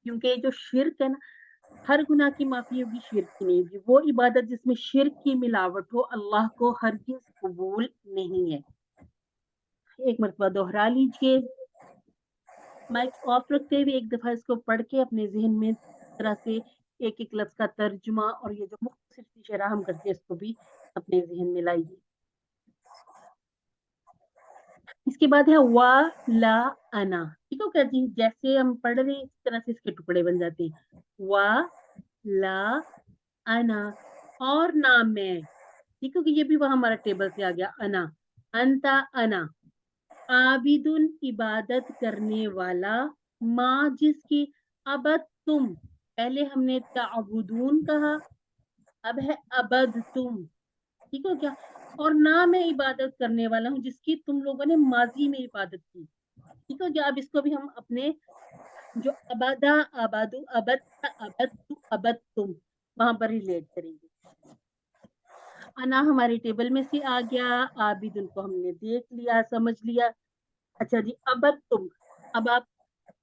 क्योंकि जो शिर्क है ना, हर गुनाह की माफी होगी, शिर्क की नहीं होगी। वो इबादत जिसमें शिर्क की मिलावट हो अल्लाह को हरगिज कबूल नहीं है। एक मरतबा दोहरा लीजिए, माइक ऑफ रखते हुए एक दफा इसको पढ़ के अपने जहन में तरह से एक एक लफ्ज का तर्जुमा और ये जो मुख्तसर सी शरह हम करते हैं इसको भी अपने जहन में लाइए। इसके बाद है वा ला अना। ठीक है क्या जी, जैसे हम पढ़ रहे हैं इस तरह से इसके टुकड़े बन जाते हैं। वा ला अना और ना मैं। ठीक है कि ये भी वह हमारा टेबल से आ गया। अना अंता अना आबिदुन इबादत करने वाला, माँ जिसकी अबद तुम, पहले हमने ताबुदून कहा, अब है अबद तुम। ठीक हो क्या। और ना मैं इबादत करने वाला हूँ जिसकी तुम लोगों ने माजी में इबादत की। ठीक हो गया। अब इसको भी हम अपने जो अबदा अबादु अबद अबद तु अबद तुम वहां पर रिलेट करेंगे। अना हमारे टेबल में से आ गया, आबिदुन को हमने देख लिया समझ लिया। अच्छा जी, अबद तुम, अब आप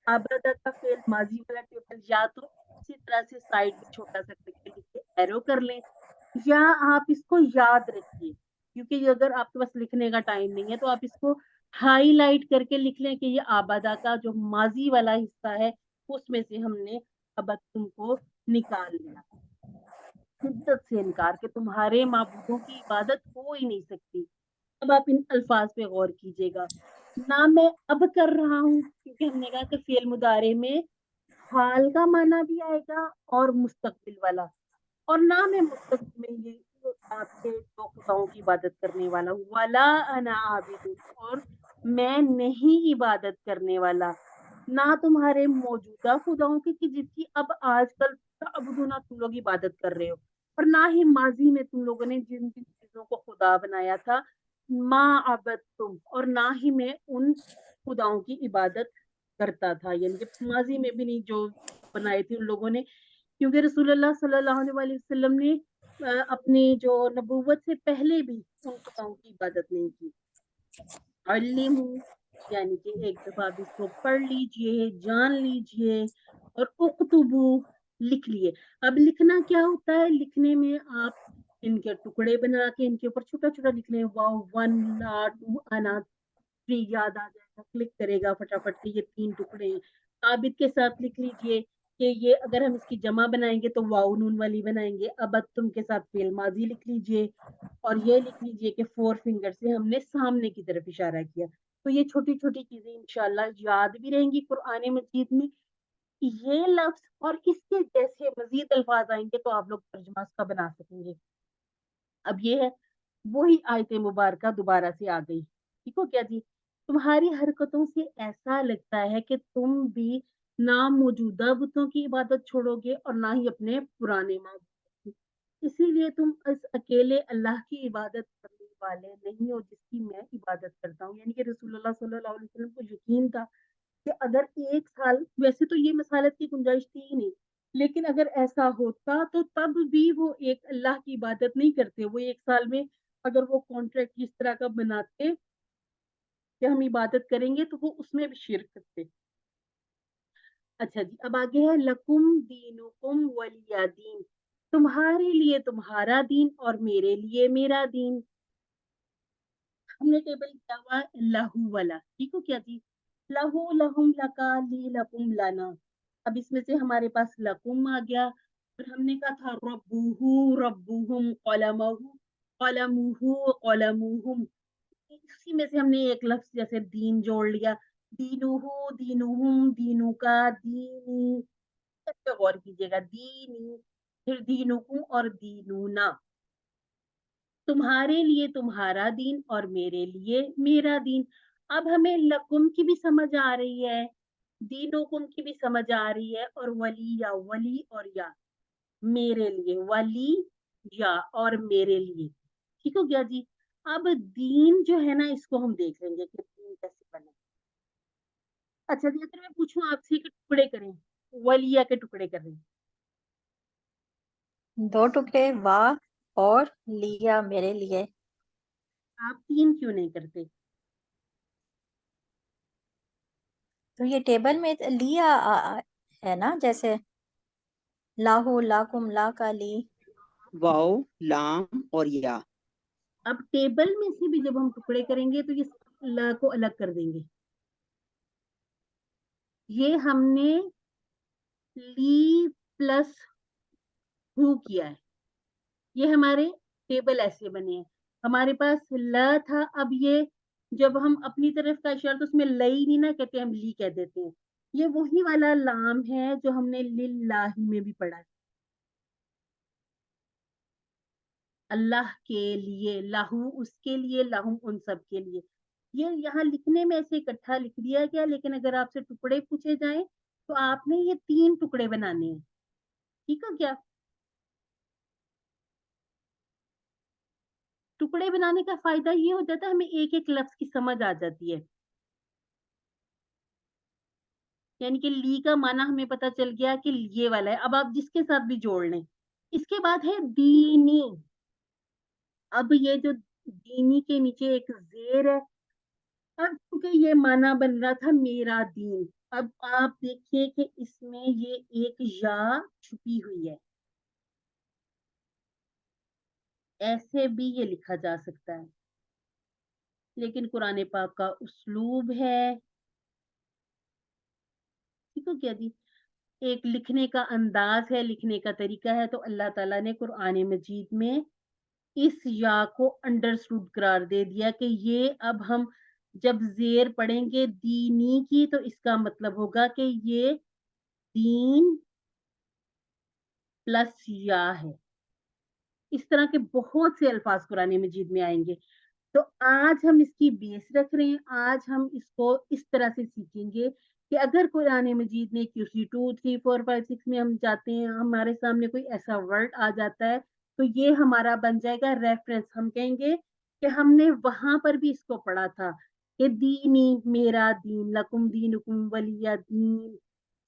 अबदा का फेल माजी वाला टेबल या तो इसी तरह से साइड में छोटा सा करके लिख के एरो कर लें, या आप इसको याद रखिए, क्योंकि अगर आपके पास लिखने का टाइम नहीं है तो आप इसको हाईलाइट करके लिख लें कि ये आबादा का जो माजी वाला हिस्सा है उसमें से हमने अबद तुम को निकाल लिया। शिद्दत से इनकार कि तुम्हारे माबूदों की इबादत हो ही नहीं सकती। अब आप इन अल्फाज पे गौर कीजिएगा। ना मैं अब कर रहा हूँ, क्योंकि हमने कहा कि फेल मुदारे में हाल का माना भी आएगा और मुस्तकबिल वाला। और ना मैं मुस्तकबिल में ये आपके दो खुदाओं की इबादत करने वाला हूँ, वाला अना आबिदुन, और मैं नहीं इबादत करने वाला ना तुम्हारे मौजूदा खुदाओं की जिसकी अब आजकल अबुदुना तुम लोग इबादत कर रहे हो, और ना ही माजी में तुम लोगों ने जिन जिन चीजों को खुदा बनाया था, माँ अबद तुम, और ना ही मैं उन खुदाओं की इबादत करता था, यानी कि माजी में भी नहीं जो बनाए थे उन लोगों ने। क्योंकि रसूलुल्लाह सल्लल्लाहु अलैहि वसल्लम ने अपनी जो नबूवत से पहले भी उन खुदाओं की इबादत नहीं की। अल्लिमू यानी कि एक दफा आप इसको पढ़ लीजिए, जान लीजिए, और उक्तुबू लिख लिए। अब लिखना क्या होता है, लिखने में आप इनके टुकड़े बना के इनके ऊपर छोटा छोटा लिख लें। वाओ वन ला टू अना थ्री याद आ जाएगा, क्लिक करेगा फटाफट के ये तीन टुकड़े हैं। आबिद के साथ लिख लीजिए कि ये अगर हम इसकी जमा बनाएंगे तो वाउ नून वाली बनाएंगे। अब तुम के साथ फेल माजी लिख लीजिए और ये लिख लीजिए कि फोर फिंगर से हमने सामने की तरफ इशारा किया। तो ये छोटी छोटी चीजें इंशाल्लाह याद भी रहेंगी कुरान मजीद में, یہ لفظ اور اس کے جیسے مزید الفاظ آئیں گے تو آپ لوگ ترجمہ اس کا بنا سکیں گے. اب یہ ہے وہی آیت مبارکہ دوبارہ سے آ گئی. ٹھیک ہو کیا جی؟ تمہاری حرکتوں سے ایسا لگتا ہے کہ تم بھی نہ موجودہ بتوں کی عبادت چھوڑو گے اور نہ ہی اپنے پرانے معبود کی. اسی لیے تم اس اکیلے اللہ کی عبادت کرنے والے نہیں ہو جس کی میں عبادت کرتا ہوں. یعنی کہ رسول اللہ صلی اللہ علیہ وسلم کو یقین تھا کہ اگر ایک سال، ویسے تو یہ مسالت کی گنجائش تھی ہی نہیں، لیکن اگر ایسا ہوتا تو تب بھی وہ ایک اللہ کی عبادت نہیں کرتے. وہ ایک سال میں اگر وہ کانٹریکٹ اس طرح کا بناتے کہ ہم عبادت کریں گے تو وہ اس میں بھی شرک کرتے. اچھا جی، اب آگے ہے لکم دینکم ولی دین، تمہارے لیے تمہارا دین اور میرے لیے میرا دین. ہم نے ٹیبل کیا ہوا لہو والا. ٹھیک ہو کیا جی؟ لہو لہم لکا لی لکم لنا. اب اس میں سے ہمارے پاس لکم آ گیا، اور ہم نے کہا تھا ربوہو ربوہم قلمہو قلموہو قلموہم. اسی میں سے ہم نے ایک لفظ جیسے دین جوڑ لیا، دینوہو دینوہم دینو کا دینی. اس پہ غور کیجیے گا، دینی پھر دینکم اور دینونا. تمہارے لیے تمہارا دین اور میرے لیے میرا دین. اب ہمیں لکم کی بھی سمجھ آ رہی ہے، دینکم کی بھی سمجھ آ رہی ہے، اور ولی اور یا میرے لیے، ولی یا اور میرے لیے. ٹھیک ہو گیا جی؟ اب دین جو ہے نا اس کو ہم دیکھ لیں گے کہ دین کیسے بنے. اچھا جی، اگر میں پوچھوں آپ سے کہ ٹکڑے کریں، ولیہ کے ٹکڑے کریں، 2 ٹکڑے وا اور لیا میرے لیے. آپ 3 کیوں نہیں کرتے؟ تو یہ ٹیبل میں لیا ہے نا، جیسے لاہو لاکم لا کا لی. واو لام اور یا. اب ٹیبل میں سے بھی جب ہم ٹکڑے کریں گے تو یہ لا کو الگ کر دیں گے. یہ ہم نے لی پلس ہو کیا ہے، یہ ہمارے ٹیبل ایسے بنے ہیں. ہمارے پاس لا تھا، اب یہ جب ہم اپنی طرف کا اشارہ تو اس میں لئی نہیں نہ کہتے، ہم لی کہہ دیتے ہیں. یہ وہی والا لام ہے جو ہم نے للہ میں بھی پڑھا ہے، اللہ کے لیے، لہو اس کے لیے، لہم ان سب کے لیے. یہ یہاں لکھنے میں ایسے اکٹھا لکھ دیا گیا، لیکن اگر آپ سے ٹکڑے پوچھے جائیں تو آپ نے یہ 3 ٹکڑے بنانے ہیں. ٹھیک ہے کیا؟ ٹکڑے بنانے کا فائدہ یہ ہو جاتا ہے ہمیں ایک ایک لفظ کی سمجھ آ جاتی ہے. یعنی کہ لی کا معنی ہمیں پتا چل گیا کہ یہ والا ہے. اب آپ جس کے ساتھ بھی جوڑ لیں. اس کے بعد ہے دینی. اب یہ جو دینی کے نیچے ایک زیر ہے، اب کیونکہ یہ معنی بن رہا تھا میرا دین، اب آپ دیکھیے کہ اس میں یہ ایک یا چھپی ہوئی ہے. ایسے بھی یہ لکھا جا سکتا ہے، لیکن قرآن پاک کا اسلوب ہے، ٹھیک ہے کیا جی، ایک لکھنے کا انداز ہے، لکھنے کا طریقہ ہے. تو اللہ تعالیٰ نے قرآن مجید میں اس یا کو انڈرسٹوڈ قرار دے دیا کہ یہ اب ہم جب زیر پڑھیں گے دینی کی تو اس کا مطلب ہوگا کہ یہ دین پلس یا ہے. اس طرح کے بہت سے الفاظ قرآن مجید میں آئیں گے. تو آج ہم اس کی بیس رکھ رہے ہیں، آج ہم اس کو اس طرح سے سیکھیں گے کہ اگر قرآن مجید میں QC2 3 4 5 6 میں ہم جاتے ہیں، ہمارے سامنے کوئی ایسا ورڈ آ جاتا ہے تو یہ ہمارا بن جائے گا ریفرنس. ہم کہیں گے کہ ہم نے وہاں پر بھی اس کو پڑھا تھا کہ دینی میرا دین، لکم دینکم ولی دین.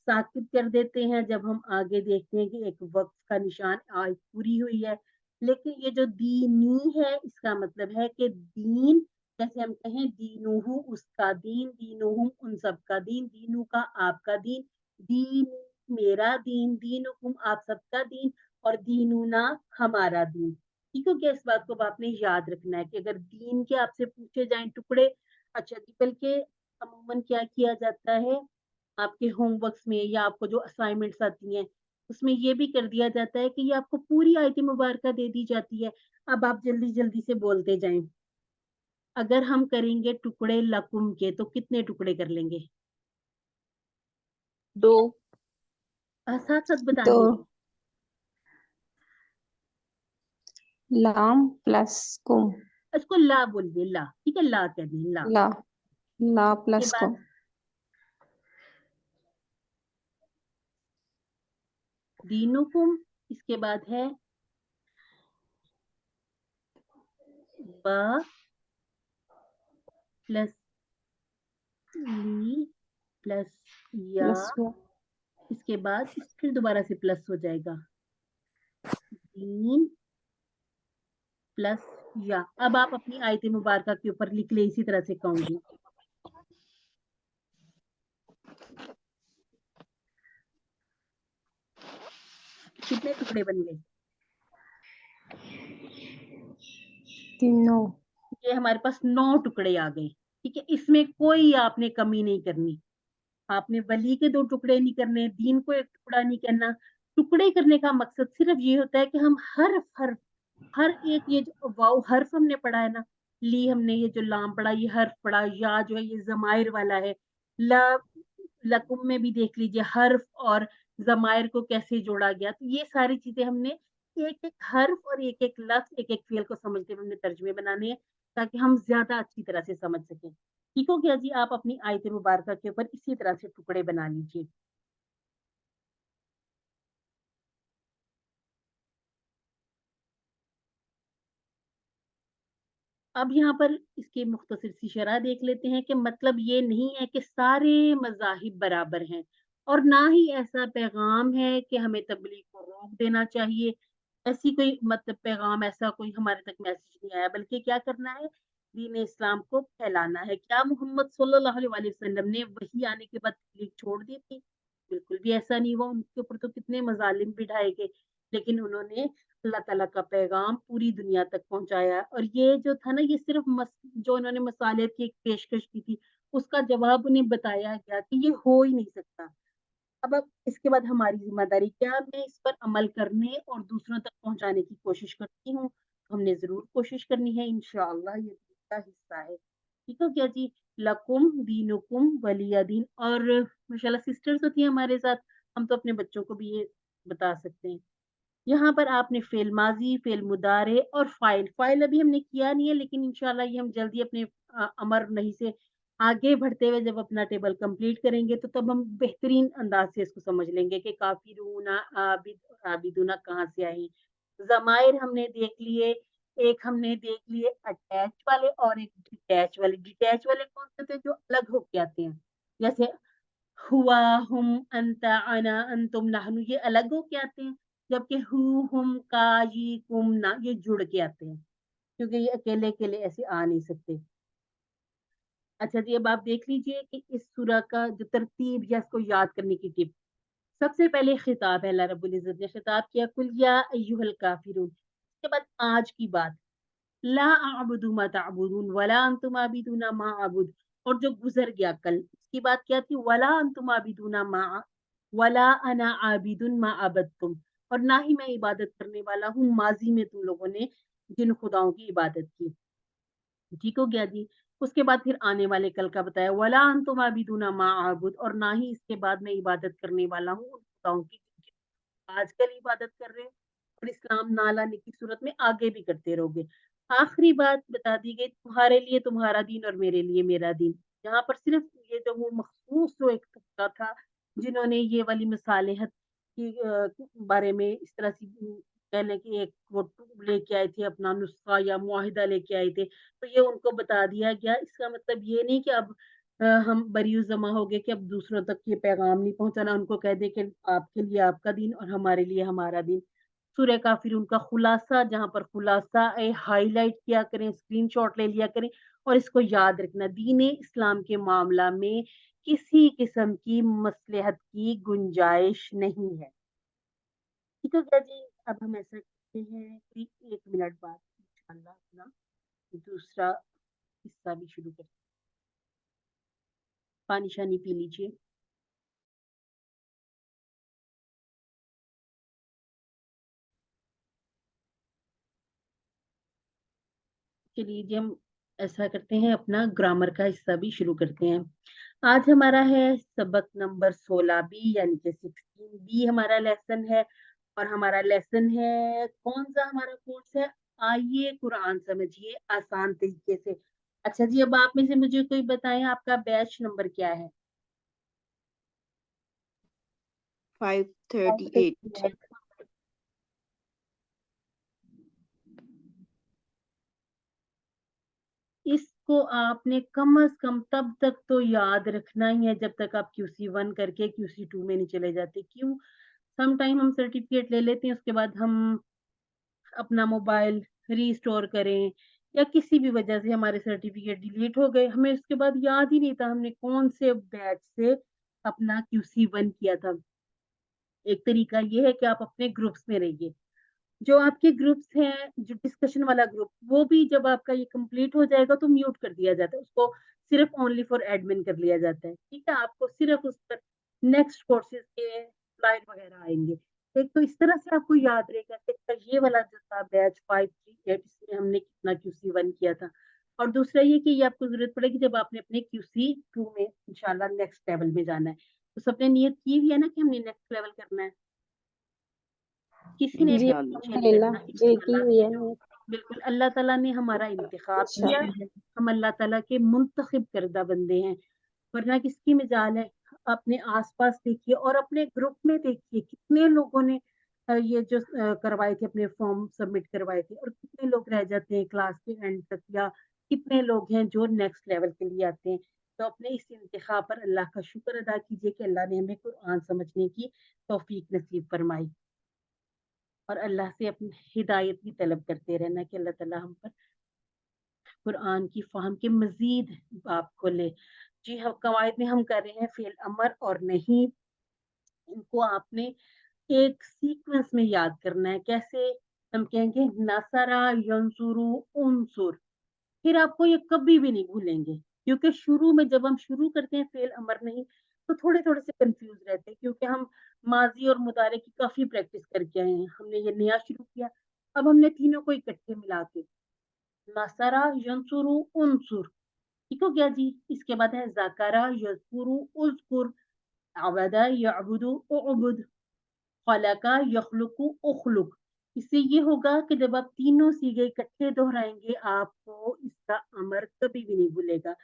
ساکت کر دیتے ہیں جب ہم آگے دیکھتے ہیں کہ ایک وقت کا نشان آج پوری ہوئی ہے. لیکن یہ جو دینی ہے اس کا مطلب ہے کہ دین، جیسے ہم کہیں دینوہو اس کا دین، دینوہم ان سب کا دین، دینو کا آپ کا دین، دین میرا دین، دینکم آپ سب کا دین، اور دینونا ہمارا دین. ٹھیک ہو کیا؟ اس بات کو آپ نے یاد رکھنا ہے کہ اگر دین کے آپ سے پوچھے جائیں ٹکڑے، اچھا جی، بلکہ عموماً کیا کیا جاتا ہے آپ کے ہوم ورکس میں یا آپ کو جو اسائنمنٹس آتی ہیں اس میں یہ بھی کر دیا جاتا ہے کہ یہ آپ کو پوری آیت مبارکہ دے دی جاتی ہے. اب آپ جلدی جلدی سے بولتے جائیں. اگر ہم کریں گے ٹکڑے لکم کے تو کتنے ٹکڑے کر لیں گے؟ 2 साथ साथ बता तो दीजिए। लाम प्लस कुम, इसको ला बोलिए, ला, ठीक है, ला कह दिए, ला। ला, ला के प्लस बाद कुम, दीनुकुम, इसके बाद है बा प्लस ली प्लस या, प्लस या, इसके बाद फिर दोबारा से प्लस हो जाएगा, दीन प्लस या। अब आप अपनी आयत मुबारका के ऊपर लिख ले, इसी तरह से कहूंगी। कितने टुकड़े बन गए? तीनों, ये हमारे पास 9 टुकड़े आ गए, ठीक है। इसमें कोई आपने कमी नहीं करनी। आपने वली के 2 टुकड़े नहीं करने, दीन को 1 टुकड़ा नहीं करना। टुकड़े करने का मकसद सिर्फ ये होता है कि हम हर एक, ये जो वाव हर्फ हमने पढ़ा है ना, ली हमने ये जो लाम पढ़ा, ये हर्फ पढ़ा, या जो है ये जमायर वाला है, ला लकुम में भी देख लीजिए हर्फ और जमायर को कैसे जोड़ा गया। तो ये सारी चीजें हमने एक एक हर्फ और एक एक लफ्ज, एक एक फेल को समझते हुए हमने तर्जुमे बनाने हैं, ताकि हम ज्यादा अच्छी तरह से समझ सकें। ठीक हो गया जी? आप अपनी आयत मुबारका के ऊपर इसी तरह से टुकड़े बना लीजिए। अब यहाँ पर इसकी मुख्तसर सी शरह देख लेते हैं कि मतलब ये नहीं है कि सारे मज़ाहिब बराबर हैं, और ना ही ऐसा पैगाम है कि हमें तबलीग को रोक देना चाहिए। ऐसी कोई मतलब पैगाम, ऐसा कोई हमारे तक मैसेज नहीं आया, बल्कि क्या करना है, दीन इस्लाम को फैलाना है। क्या मोहम्मद सल्लल्लाहु अलैहि वसल्लम ने वही आने के बाद तबलीग छोड़ दी थी? बिल्कुल भी ऐसा नहीं हुआ। उनके ऊपर तो कितने मजालिम भी ढाए गए, लेकिन उन्होंने अल्लाह ताला का पैगाम पूरी दुनिया तक पहुंचाया। और ये जो था ना, ये सिर्फ जो उन्होंने मसालियत की एक पेशकश की थी, उसका जवाब उन्हें बताया गया कि ये हो ही नहीं सकता। अब इसके बाद हमारी जिम्मेदारी क्या, मैं इस पर अमल करने और दूसरों तक पहुंचाने की कोशिश करती हूँ। हमने जरूर कोशिश करनी है, इंशाअल्लाह ये दूसरा हिस्सा है। ठीक है क्या जी? लकुम दीनुकुम वलिया दीन। और माशाल्लाह सिस्टर्स होती हैं हमारे साथ, हम तो अपने बच्चों को भी ये बता सकते हैं। यहाँ पर आपने फेल माजी, फेल मुदारे और फाइल अभी हमने किया नहीं है, लेकिन इंशाल्लाह ये हम जल्दी अपने अमर नहीं से आगे बढ़ते हुए जब अपना टेबल कंप्लीट करेंगे, तो तब हम बेहतरीन अंदाज से इसको समझ लेंगे कि काफिरूना आबिदूना कहाँ से आए। जमायर हमने देख लिए, एक हमने देख लिए अटैच वाले और एक डिटैच वाले। डिटैच वाले कौन से थे? जो अलग होके आते हैं, जैसे हुआ, हुम, अंता, अना, अंतुम, नहनु, ये अलग हो के आते हैं। जबकि हु, हुम, का, ये, कुम, ना, ये जुड़ के आते हैं, क्योंकि ये अकेले अकेले ऐसे आ नहीं सकते। अच्छा जी, अब आप देख लीजिए कि इस सूरह का जो तरतीब या इसको याद करने की टिप। सबसे पहले खिताब है, अल्लाह रब्बुल इज्जत ने खिताब किया, कुल या अय्युहल काफिरून। उसके बाद आज की बात, ला अअबुदु मा तअबुदून वला अंतुम आबिदूना मा अबुद। और जो गुजर गया कल, उसकी बात क्या थी? वला अंतुम आबिदूना मा वला अना आबिदुन मा अबदतुम। और ना ही मैं इबादत करने वाला हूँ माजी में तुम लोगों ने जिन खुदाओं की इबादत की। ठीक हो गया जी? उसके बाद फिर आने वाले कल का बताया, वला अंतुम आबिदूना मा अबुद। और ना ही इसके बाद मैं इबादत करने वाला हूँ उन खुदाओं की जिनकी आजकल इबादत कर रहे हो, और इस्लाम ना लाने की सूरत में आगे भी करते रहोगे। आखिरी बात बता दी गई, तुम्हारे लिए तुम्हारा दीन और मेरे लिए मेरा दीन। यहाँ पर सिर्फ ये जो वो मखसूस जो एक तबका था, जिन्होंने ये वाली मसालेहत की बारे में इस तरह से कहने की एक वो लेके आए थे, अपना नुस्खा या मुआहिदा लेके आए थे, तो ये उनको बता दिया गया। इसका मतलब ये नहीं कि अब हम बरीउ जमा हो गए कि अब दूसरों तक ये पैगाम नहीं पहुंचाना। उनको कह दे कि आपके लिए आपका दीन और हमारे लिए हमारा दीन। सूरह काफिर उनका खुलासा, जहां पर खुलासा हाईलाइट किया करें, स्क्रीनशॉट ले लिया करें, और इसको याद रखना, दीन इस्लाम के मामला में किसी किस्म की मसलहत की गुंजाइश नहीं है। ठीक है क्या जी? अब हम ऐसा करते हैं कि 1 मिनट बाद इंशाल्लाह अपना दूसरा हिस्सा भी शुरू करते हैं। पानी शानी पी लीजिए। चलिए जी, हम ऐसा करते हैं, अपना ग्रामर का हिस्सा भी शुरू करते हैं। आज हमारा है सबक नंबर 16 बी यानी कि 16 बी हमारा लेसन है और हमारा लेसन है कौन सा हमारा कोर्स है आइए कुरान समझिए आसान तरीके से। अच्छा जी, अब आप में से मुझे कोई बताएं आपका बैच नंबर क्या है? 538. इसको आपने कम से कम तब तक तो याद रखना ही है जब तक आप QC1 करके QC2 में नहीं चले जाते। क्यों? सम टाइम हम सर्टिफिकेट ले लेते हैं, उसके बाद हम अपना मोबाइल रीस्टोर करें या किसी भी वजह से हमारे सर्टिफिकेट डिलीट हो गए, हमें उसके बाद याद ही नहीं था हमने कौन से बैच से अपना QC1 किया था। एक तरीका ये है कि आप अपने ग्रुप्स में रहिए, जो आपके ग्रुप्स हैं, जो डिस्कशन वाला ग्रुप, वो भी जब आपका ये कंप्लीट हो जाएगा तो म्यूट कर दिया जाता है, उसको सिर्फ ओनली फॉर एडमिन कर लिया जाता है। ठीक है, आपको सिर्फ उस पर नेक्स्ट कोर्सेज के स्लाइड वगैरह आएंगे। एक तो इस तरह से आपको याद रहेगा कि अच्छा ये वाला जो था बैच 538 इसमें हमने कितना QC1 किया था। और दूसरा ये कि ये आपको जरूरत पड़ेगी जब आपने अपने QC2 में इंशाल्लाह नेक्स्ट लेवल में जाना है। तो सबने नियत की हुई है ना कि हमने नेक्स्ट लेवल करना है? किसी ने भी इंशाल्लाह. अपनी नियत अल्लाह करना एक ही इंशाल्लाह। हुई है ना। बिल्कुल, अल्लाह ताला ने हमारा इंतखाब किया, हम अल्लाह ताला के मुंतखब करदा बंदे हैं, वरना किसकी मजाल है। अपने आसपास देखिए और अपने ग्रुप में देखिए कितने लोगों ने ये जो करवाए थे, अपने फॉर्म सबमिट करवाए थे, और कितने लोग रह जाते हैं क्लास के एंड तक, या कितने लोग हैं जो नेक्स्ट लेवल के लिए आते हैं। तो अपने इस इंतखाब पर अल्लाह का शुक्र अदा कीजिए कि अल्लाह ने हमें कुरान समझने की तौफीक नसीब फरमाई, और अल्लाह से अपनी हिदायत भी तलब करते रहना कि अल्लाह ताला हम पर कुरान की फाहम के मजीद बाब खोले। जी हाँ, कवायद में हम कर रहे हैं फेल अमर और नहीं, इनको आपने एक सीक्वेंस में याद करना है। कैसे? हम कहेंगे नसरा यंसुरु उनसुर, फिर आपको ये कभी भी नहीं भूलेंगे, क्योंकि शुरू में जब हम शुरू करते हैं फेल अमर नहीं तो थोड़े थोड़े से कंफ्यूज रहते हैं, क्योंकि हम माजी और मुदारे की काफी प्रैक्टिस करके आए हैं, हमने ये नया शुरू किया। अब हमने तीनों को इकट्ठे मिला के नसरा यंसुरु उनसुर, ठीक हो गया जी। इसके बाद है ज़करा यज़कुरु उज़कुर, अबदा यअबुदु उअबुद, खलका यखलुकु उखलुक। इससे ये होगा कि जब आप तीनों सीगे इकट्ठे दोहराएंगे आपको इसका अमर कभी भी नहीं भूलेगा।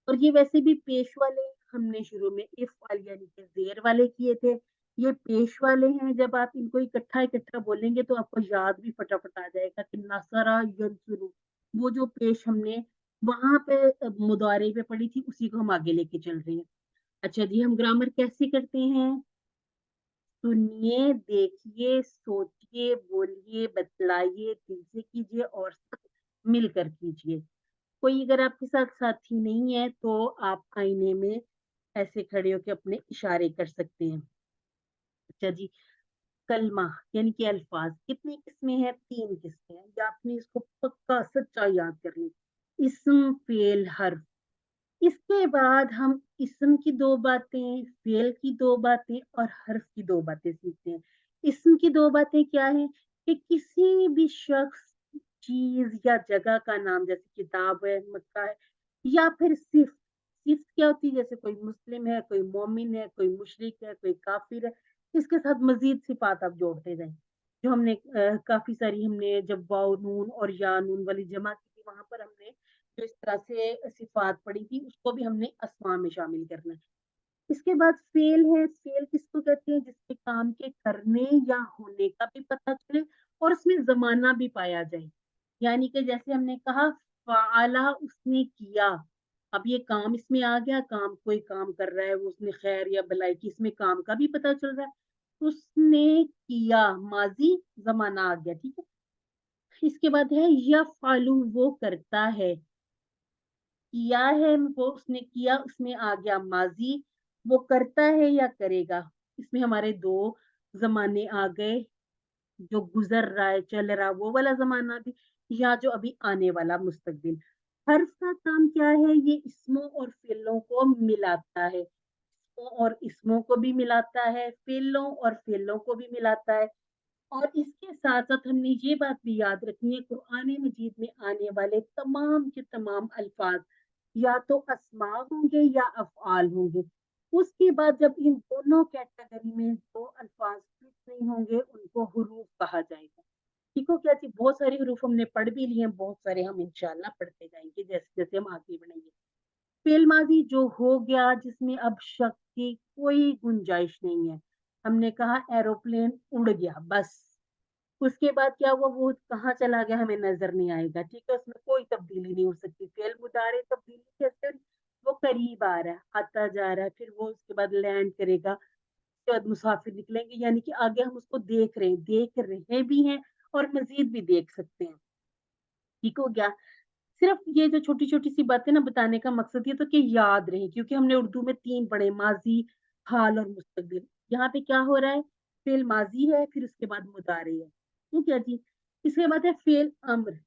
और ये वैसे भी पेश वाले हमने शुरू में इफ वाले यानी कि जेर वाले किए थे, ये पेश वाले हैं। जब आप इनको इकट्ठा इकट्ठा बोलेंगे तो आपको याद भी फटाफट आ जाएगा कि नसरा यंसुरु, वो जो पेश हमने वहां पे मुदारे पे पड़ी थी उसी को हम आगे लेके चल रहे हैं। अच्छा जी, हम ग्रामर कैसे करते हैं? सुनिए, देखिए, सोचिए, बोलिए, बतलाइए, दिल से कीजिए और सब मिलकर कीजिए। कोई अगर आपके साथ साथी नहीं है तो आप आईने में ऐसे खड़े होकर अपने इशारे कर सकते हैं। अच्छा जी, कलमा यानी कि अल्फाज कितनी किस्में हैं? 3 किस्में हैं, या आपने इसको पक्का सच्चा याद कर ली। इस्म, फेल, हर्फ। इसके बाद हम इस्म की 2 बातें, फेल की 2 बातें और हर्फ की 2 बातें सीखते हैं। इस्म की 2 बातें क्या है कि किसी भी शख्स, चीज या जगह का नाम, जैसे किताब है, मक्का है, या फिर सिर्फ सिर्फ क्या होती है, जैसे कोई मुस्लिम है, कोई मोमिन है, कोई मुशरिक है, कोई काफिर है, इसके साथ मजीद सिफात आप जोड़ते जाएं। जो हमने काफी सारी हमने जब वाव नून और या नून वाली जमा की थी वहां पर हमने जो इस तरह से सिफात पड़ी थी उसको भी हमने अस्मा में शामिल करना है। इसके बाद फेल है। फेल किसको कहते हैं? जिसके काम के करने या होने का भी पता चले और उसमें जमाना भी पाया जाए। यानी कि जैसे हमने कहा फाला, उसने किया। अब ये काम इसमें आ गया, काम कोई काम कर रहा है, वो उसने खैर या भलाई की, इसमें काम का भी पता चल रहा है। उसने किया, माजी जमाना आ गया, ठीक है। इसके बाद है या फालू, वो करता है। किया है वो उसने किया, उसमें आ गया माजी, वो करता है या करेगा। इसमें हमारे 2 जमाने आ गए, जो गुजर रहा है, चल रहा, वो वाला जमाना भी, या जो अभी आने वाला मुस्तकबिल। हर्फ का काम क्या है? ये इसमों और फेलों को मिलाता है, इसमों और इसमों को भी मिलाता है, फेलों और फेलों को भी मिलाता है। और इसके साथ साथ हमने ये बात भी याद रखनी है, कुरान मजीद में आने वाले तमाम के तमाम अल्फाज या तो अस्मा होंगे या अफ़आल होंगे। उसके बाद जब इन दोनों कैटेगरी में दो अल्फाज फिट नहीं होंगे उनको हुरूफ कहा जाएगा। ठीक हो क्या जी? बहुत सारे हुरूफ हमने पढ़ भी लिए हैं, बहुत सारे हम इंशाल्लाह पढ़ते जाएंगे जैसे जैसे हम आगे बढ़ेंगे। फेल माजी जो हो गया जिसमें अब शक की कोई गुंजाइश नहीं है, हमने कहा एरोप्लेन उड़ गया बस। उसके बाद क्या हुआ, वो कहाँ चला गया हमें नजर नहीं आएगा। ठीक है, उसमें कोई तब्दीली नहीं हो सकती। फेल मुदारे तब्दीली कैसे हो रही? वो करीब आ रहा है, आता जा रहा है, फिर वो उसके बाद लैंड करेगा, उसके बाद मुसाफिर निकलेंगे, यानी कि आगे हम उसको देख रहे भी हैं और मजीद भी देख सकते हैं। ठीक हो गया? सिर्फ ये जो छोटी छोटी सी बातें ना बताने का मकसद ये तो कि याद रहे, क्योंकि हमने उर्दू में 3 पढ़े, माजी, हाल और मुस्तकबिल। यहाँ पे क्या हो रहा है, फेल माजी है, फिर उसके बाद मुदारे है। ठीक है जी। इसके बाद है फेल अम्र।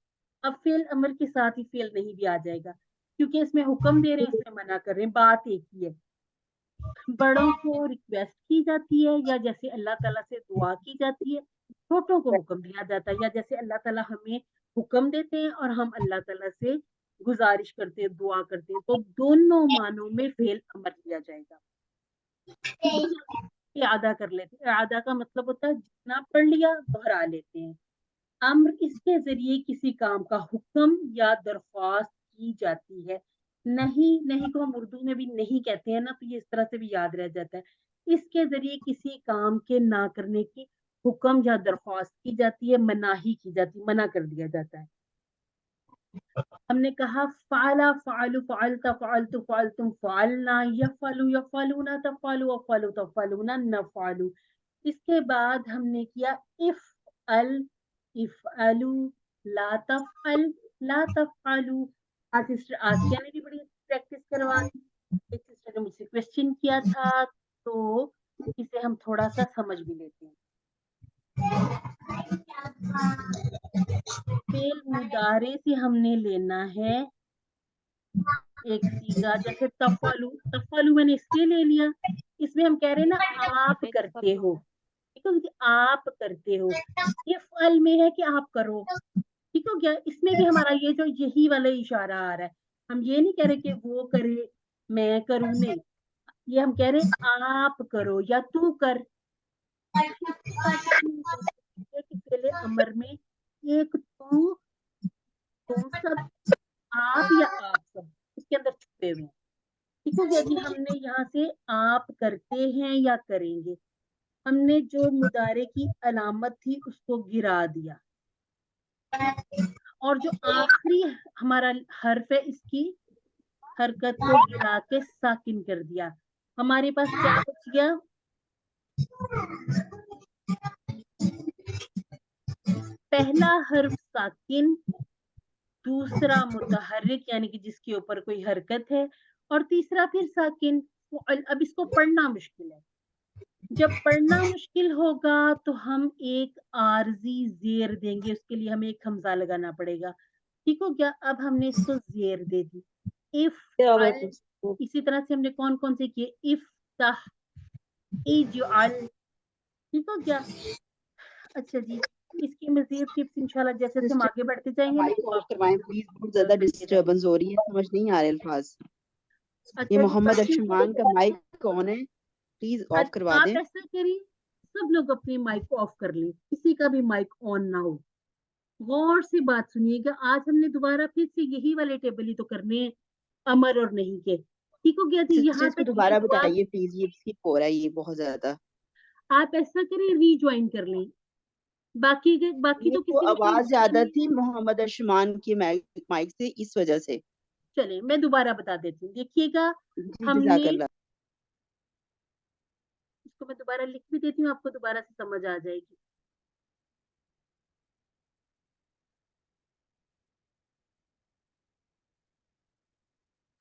अब फेल अम्र के साथ ही फेल नहीं भी आ जाएगा, क्योंकि इसमें हुक्म दे रहे हैं, इसमें मना कर रहे हैं, बात एक ही है। बड़ों को रिक्वेस्ट की जाती है या जैसे अल्लाह ताला से दुआ की जाती है, छोटों को हुक्म दिया जाता है, या जैसे अल्लाह ताला हमें हुक्म देते हैं और हम अल्लाह ताला से गुजारिश करते हैं, दुआ करते हैं, तो दोनों मानों में फेल अमर किया जाएगा। इआदा कर लेते हैं। इआदा का मतलब होता है जितना पढ़ लिया दोहरा लेते हैं। अम्र इसके जरिए किसी काम का हुक्म या दरख्वास्त की जाती है। नहीं को हम उर्दू में भी नहीं कहते हैं ना, तो ये इस तरह से भी याद रह जाता है। इसके जरिए किसी काम के ना करने की हुक्म या दरख्वास्त की जाती है, मनाही की जाती है, मना कर दिया जाता है। हमने कहा फ़ाला फ़ालु फ़ालता फ़ालतु फ़ालतुम फ़ालना यफ़अलु यफ़अलूना तफ़अलु अफ़अलु तफ़अलूना नफ़अलु। इसके बाद हमने किया इफ़अल इफ़अलु ला तफ़अल ला तफ़अलु। आज सिस्टर आसिया ने भी बड़ी प्रैक्टिस करवा दी। एक सिस्टर ने मुझसे क्वेश्चन किया था, तो इसे हम थोड़ा सा समझ भी लेते हैं। फेल मुदारे से हमने लेना है एक सीगा, जैसे तफलू मैंने इसलिए ले लिया, इसमें हम कह रहे हैं ना आप करते हो, ठीक है, आप करते हो। ये फल में है कि आप करो, ठीक हो गया। इसमें भी हमारा ये जो यही वाला इशारा आ रहा है, हम ये नहीं कह रहे कि वो करे मैं करूं, नहीं, ये हम कह रहे हैं आप करो या तू कर। कि पहले अमर में एक तू, तुम सब, आप या आप सब इसके अंदर छुपे हुए हैं। ठीक हो गया जी। हमने यहाँ से आप करते हैं या करेंगे, हमने जो मुदारे की अलामत थी उसको गिरा दिया, और जो आखिरी हमारा हर्फ है इसकी हरकत को गिरा के साकिन कर दिया। हमारे पास क्या बच गया, पहला हर्फ साकिन, दूसरा मुतहर्रिक यानी कि जिसके ऊपर कोई हरकत है, और तीसरा फिर साकिन। अब इसको पढ़ना मुश्किल है। जब पढ़ना मुश्किल होगा तो हम एक आरजी जेर देंगे, उसके लिए हमें एक हमजा लगाना पड़ेगा। ठीक हो गया। अब हमने इसको जेर दे दी। इफ इसी तरह से हमने कौन कौन से किए, इफ्ताह, इजअल। ठीक हो गया। अच्छा जी, इसकी मजीद टिप्स इंशाल्लाह जैसे जैसे हम आगे बढ़ते जाएंगे ना, तो आप प्लीज, बहुत ज्यादा डिस्टर्बेंस हो रही है, समझ नहीं आ रहे अल्फाज। ये अच्छा जी, मोहम्मद बाकी अर्शमान का माइक ऑन है, प्लीज ऑफ करवा आप दें। ऐसा करिए, सब लोग अपने माइक को ऑफ कर लें, किसी का भी माइक ऑन ना हो। गौर से बात सुनिएगा, आज हमने दोबारा फिर से यही वाले टेबल ही तो करने हैं, अमर और नहीं के। ठीक हो गया जी। यहाँ सिस्टर्स को तक ये दोबारा हुआ। बताइए प्लीज, ये स्किप हो रहा है ये बहुत ज्यादा। आप ऐसा करें, रीज्वाइन कर लें। बाकी ये तो तो किसी ने कोई आवाज मसला ज्यादा नहीं। थी मोहम्मद अर्शमान की माइक से, इस वजह से। चले मैं दोबारा बता देती हूँ, देखिएगा। जी हमने जज़ाकल्लाह। इसको मैं दोबारा लिख भी देती हूँ, आपको दोबारा से समझ आ जाएगी।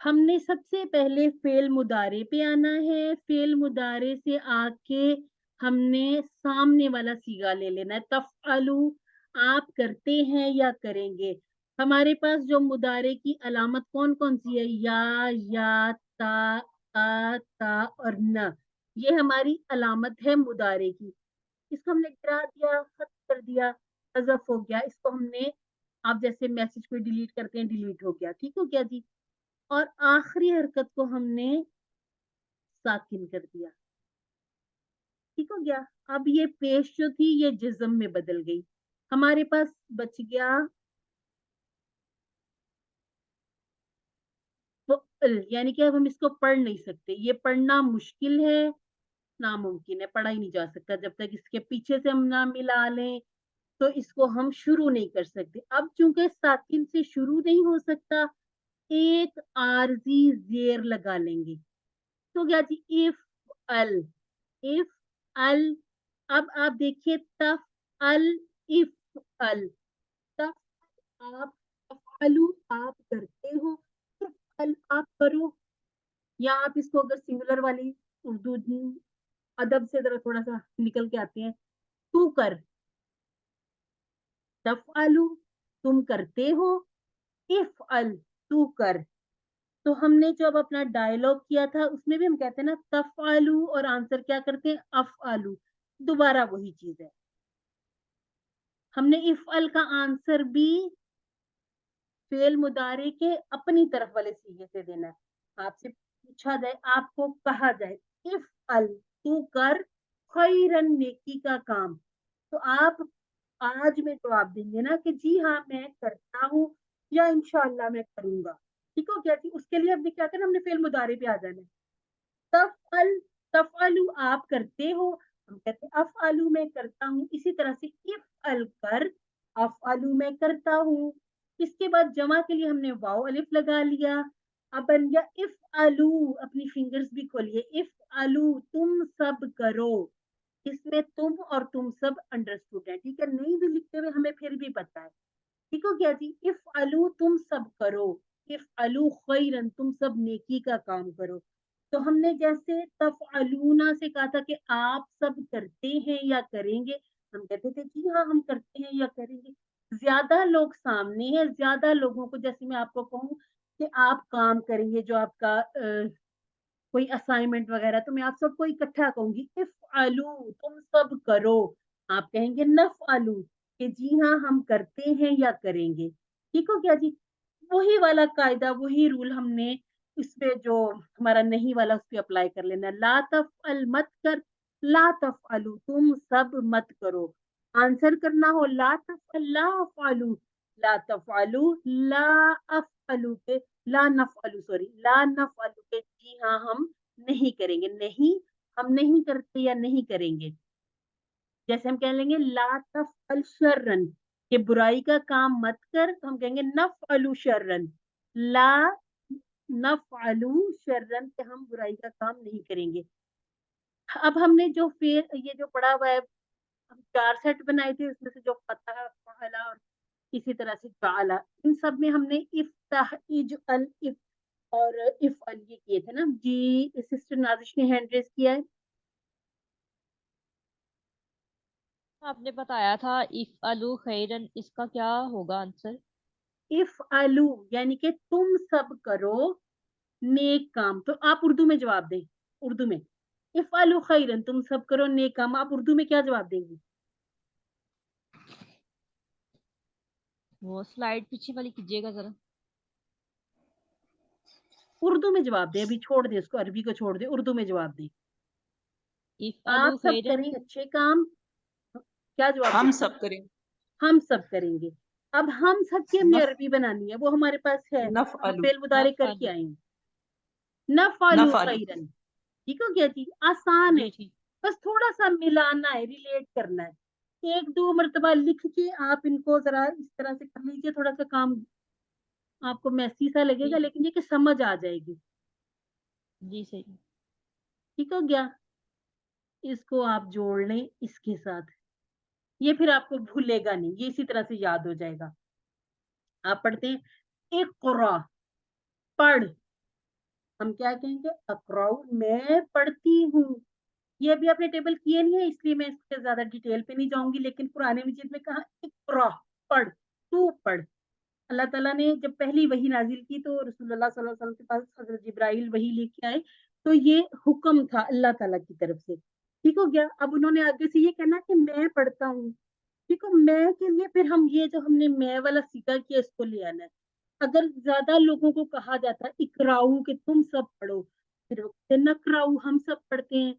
हमने सबसे पहले फेल मुदारे पे आना है। फेल मुदारे से आके हमने सामने वाला सीगा ले लेना है, तफअलु, आप करते हैं या करेंगे। हमारे पास जो मुदारे की अलामत कौन कौन सी है, या ता, आ, ता और न, ये हमारी अलामत है मुदारे की। इसको हमने गिरा दिया, खत्म कर दिया, हज़फ हो गया। इसको हमने, आप जैसे मैसेज को डिलीट करते हैं, डिलीट हो गया। ठीक हो गया जी। اور آخری حرکت کو ہم نے ساکن کر دیا. ٹھیک ہو گیا. اب یہ پیش جو تھی یہ جزم میں بدل گئی. ہمارے پاس بچ گیا فعل، یعنی کہ اب ہم اس کو پڑھ نہیں سکتے. یہ پڑھنا مشکل ہے، ناممکن ہے، پڑھا ہی نہیں جا سکتا جب تک اس کے پیچھے سے ہم نہ ملا لیں تو اس کو ہم شروع نہیں کر سکتے. اب چونکہ ساکن سے شروع نہیں ہو سکتا، ایک عارضی زیر لگا لیں گے. تو کیا جی افعل، افعل. اب آپ دیکھیے تفعل، افعل. آپ افعلو آپ کرتے ہو، افعل آپ کرو. یا آپ اس کو اگر سنگولر والی اردو ادب سے ذرا تھوڑا سا نکل کے آتے ہیں، تو کر. تفعلو تم کرتے ہو، افعل تو کر. تو ہم نے جو اب اپنا ڈائلوگ کیا تھا اس میں بھی ہم کہتے ہیں نا تفعلو اور آنسر کیا کرتے ہیں افعلو. دوبارہ وہی چیز ہے. ہم نے افعل کا آنسر بھی فعل مضارع کے اپنی طرف والے صیغے سے دینا ہے. آپ سے پوچھا جائے، آپ کو کہا جائے افعل تو کر خیرن نیکی کا کام، تو آپ آج میں جواب دیں گے نا کہ جی ہاں میں کرتا ہوں یا انشاءاللہ میں کروں گا. ٹھیک ہو گیا جی. اس کے لیے ہم نے کیا کرنا، ہم نے فعل مضارع پہ آ جانا ہے. تفعل، تفعلو آپ کرتے ہو، ہم کہتے ہیں افعلو میں کرتا ہوں. اسی طرح سے افعل کر، افعلو میں کرتا ہوں. اس کے بعد جمع کے لیے ہم نے واو الف لگا لیا. اب بن گیا افعلو، اپنی فنگرز بھی کھولیے. افعلو تم سب کرو. اس میں تم اور تم سب انڈرسٹوڈ ہے، ٹھیک ہے. نہیں بھی لکھتے ہوئے ہمیں پھر بھی پتا ہے. ٹھیک ہو گیا جی. افعلو تم سب کرو، افعلو خیرن تم سب نیکی کا کام کرو. تو ہم نے جیسے تفعلون سے کہا تھا کہ آپ سب کرتے ہیں یا کریں گے، ہم کہتے تھے جی ہاں ہم کرتے ہیں یا کریں گے. زیادہ لوگ سامنے ہیں، زیادہ لوگوں کو جیسے میں آپ کو کہوں کہ آپ کام کریں گے جو آپ کا کوئی اسائنمنٹ وغیرہ، تو میں آپ سب کو اکٹھا کہوں گی افعلو تم سب کرو. آپ کہیں گے نفعلو کہ جی ہاں ہم کرتے ہیں یا کریں گے. ٹھیک ہو گیا جی. وہی والا قاعدہ، وہی رول ہم نے اس پہ جو ہمارا نہیں والا اس پہ اپلائی کر لینا. لا تفعل مت کر، لا تفعلو تم سب مت کرو. آنسر کرنا ہو لا تفعل لا افعلو، لا تفعلو لا افعلو کے لا نفعلو، سوری لا نفعلو کے جی ہاں ہم نہیں کریں گے. نہیں ہم نہیں کرتے یا نہیں کریں گے. جیسے ہم کہہ لیں گے لا تفعل شررن کہ برائی کا کام مت کر، تو ہم کہیں گے نفعلو شررن، لا نفعلو شررن کہ ہم برائی کا کام نہیں کریں گے. اب ہم نے جو یہ جو پڑھا ہوا ہے، ہم 4 سیٹ بنائے تھے، اس میں سے جو فتح، فعلا اور اسی طرح سے فعلا، ان سب میں ہم نے افتح، اجعل، اور افعل یہ کیے تھے نا جی. سسٹر نازش نے ہینڈ ریز کیا ہے. آپ نے بتایا تھا افعلوا خیرن، اس کا کیا ہوگا آنسر؟ افعلو یعنی کہ تم سب کرو نیک کام. تو آپ اردو میں جواب دیں، اردو میں افعلوا خیرن تم سب کرو نیک کام. آپ اردو میں کیا جواب دیں گے؟ وہ سلائیڈ پیچھے والی کیجیے گا ذرا. اردو میں جواب دیں، ابھی چھوڑ دیں اس کو، عربی کو چھوڑ دیں، اردو میں جواب دیں. افعلوا آپ سب خیرن، کریں اچھے کام. کیا جواب ہم دیں؟ سب کریں. ہم سب کریں گے. اب ہم سب کی ہم نے عربی بنانی ہے، وہ ہمارے پاس ہے، ہم نفعلو، فعل مضارع کر کے نفعلوا. آئیں گے. نفعلوا نفعلو. خیرن. ٹھیک ہو گیا جی. آسان ہے، جی ٹھیک. بس تھوڑا سا ملانا ہے، ریلیٹ کرنا ہے. 1-2 مرتبہ لکھ کے آپ ان کو ذرا اس طرح سے کر لیجیے. تھوڑا سا کام آپ کو میسی سا لگے گا، لیکن یہ کہ سمجھ آ جائے گی. جی صحیح. ٹھیک ہو گیا. اس کو آپ جوڑ لیں اس کے ساتھ، یہ پھر آپ کو بھولے گا نہیں، یہ اسی طرح سے یاد ہو جائے گا. آپ پڑھتے ہیں اقرا، پڑھ. ہم کیا کہیں گے؟ اقراؤ میں پڑھتی ہوں. یہ ابھی آپ نے ٹیبل کیے نہیں ہے اس لیے میں اس سے زیادہ ڈیٹیل پہ نہیں جاؤں گی، لیکن قرآن مجید میں کہا اقرا پڑھ، تو پڑھ. اللہ تعالیٰ نے جب پہلی وحی نازل کی تو رسول اللہ صلی اللہ علیہ وسلم کے پاس حضرت جبرائیل وحی لے کے آئے، تو یہ حکم تھا اللہ تعالیٰ کی طرف سے. ٹھیک ہو گیا. اب انہوں نے آگے سے یہ کہنا کہ میں پڑھتا ہوں. ٹھیک ہے. میں کے لیے پھر ہم یہ جو ہم نے میں والا سیکھا کیا اس کو لے آنا ہے. अगर ज्यादा लोगों को कहा जाता है इकराऊ कि तुम सब पढ़ो, फिर वो कहते हैं नकराऊ हम सब पढ़ते हैं।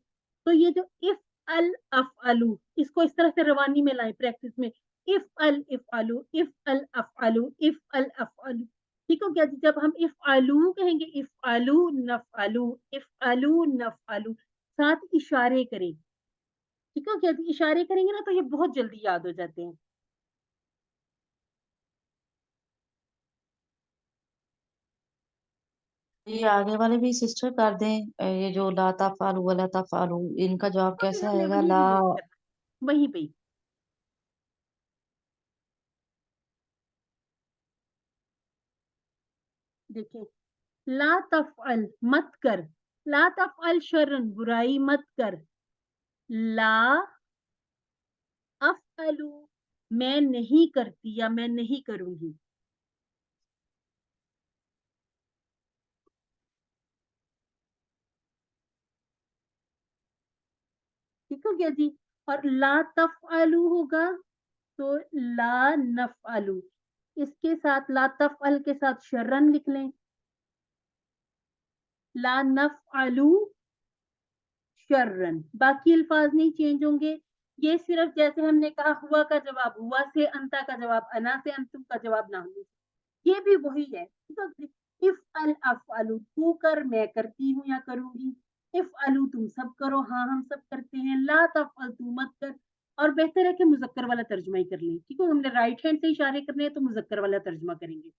तो ये जो इफ अल अफअलू, इसको इस तरह से रवानी में लाएं प्रैक्टिस में, इफ अल इफअलू, इफ अल अफअलू, इफ अल अफअलू। ठीक हो गया जी? जब हम इफ आलू कहेंगे, इफ आलू नफअलू, इफ आलू नफअलू, साथ इशारे करें। ठीक हो गया जी? इशारे करेंगे ना तो ये बहुत जल्दी याद हो जाते हैं। ये आगे वाले भी सिस्टर कर दें, ये जो ला तफअलू वला तफअलू, इनका जवाब फिर कैसे हमने आएगा? वही ला रिवाइज करना, वहीं पे ही। देखिए, ला तफअल मत कर, ला तफअल शरन बुराई मत कर, ला अफअलू मैं नहीं करती या मैं नहीं करूंगी। ठीक हो गया जी? और ला तफअलू होगा तो ला नफअलू, इसके साथ ला तफअल के साथ शर्रन लिख लें, ला नफअलू शर्रन, बाकी अल्फाज नहीं चेंज होंगे। ये सिर्फ जैसे हमने कहा हुआ का जवाब हुआ से, अंता का जवाब अना से, अंतुम का जवाब नाहनु, ये भी वही है। इफ अल अफअलू तू कर मैं करती हूँ या करूंगी, इफ अलू तुम सब करो हाँ हम सब करते हैं, ला तफअल तू मत कर। और बेहतर है कि मुजक्कर वाला तर्जुमा ही कर लें, ठीक है? हमने राइट हैंड से इशारे करने हैं तो मुजक्कर वाला तर्जुमा करेंगे,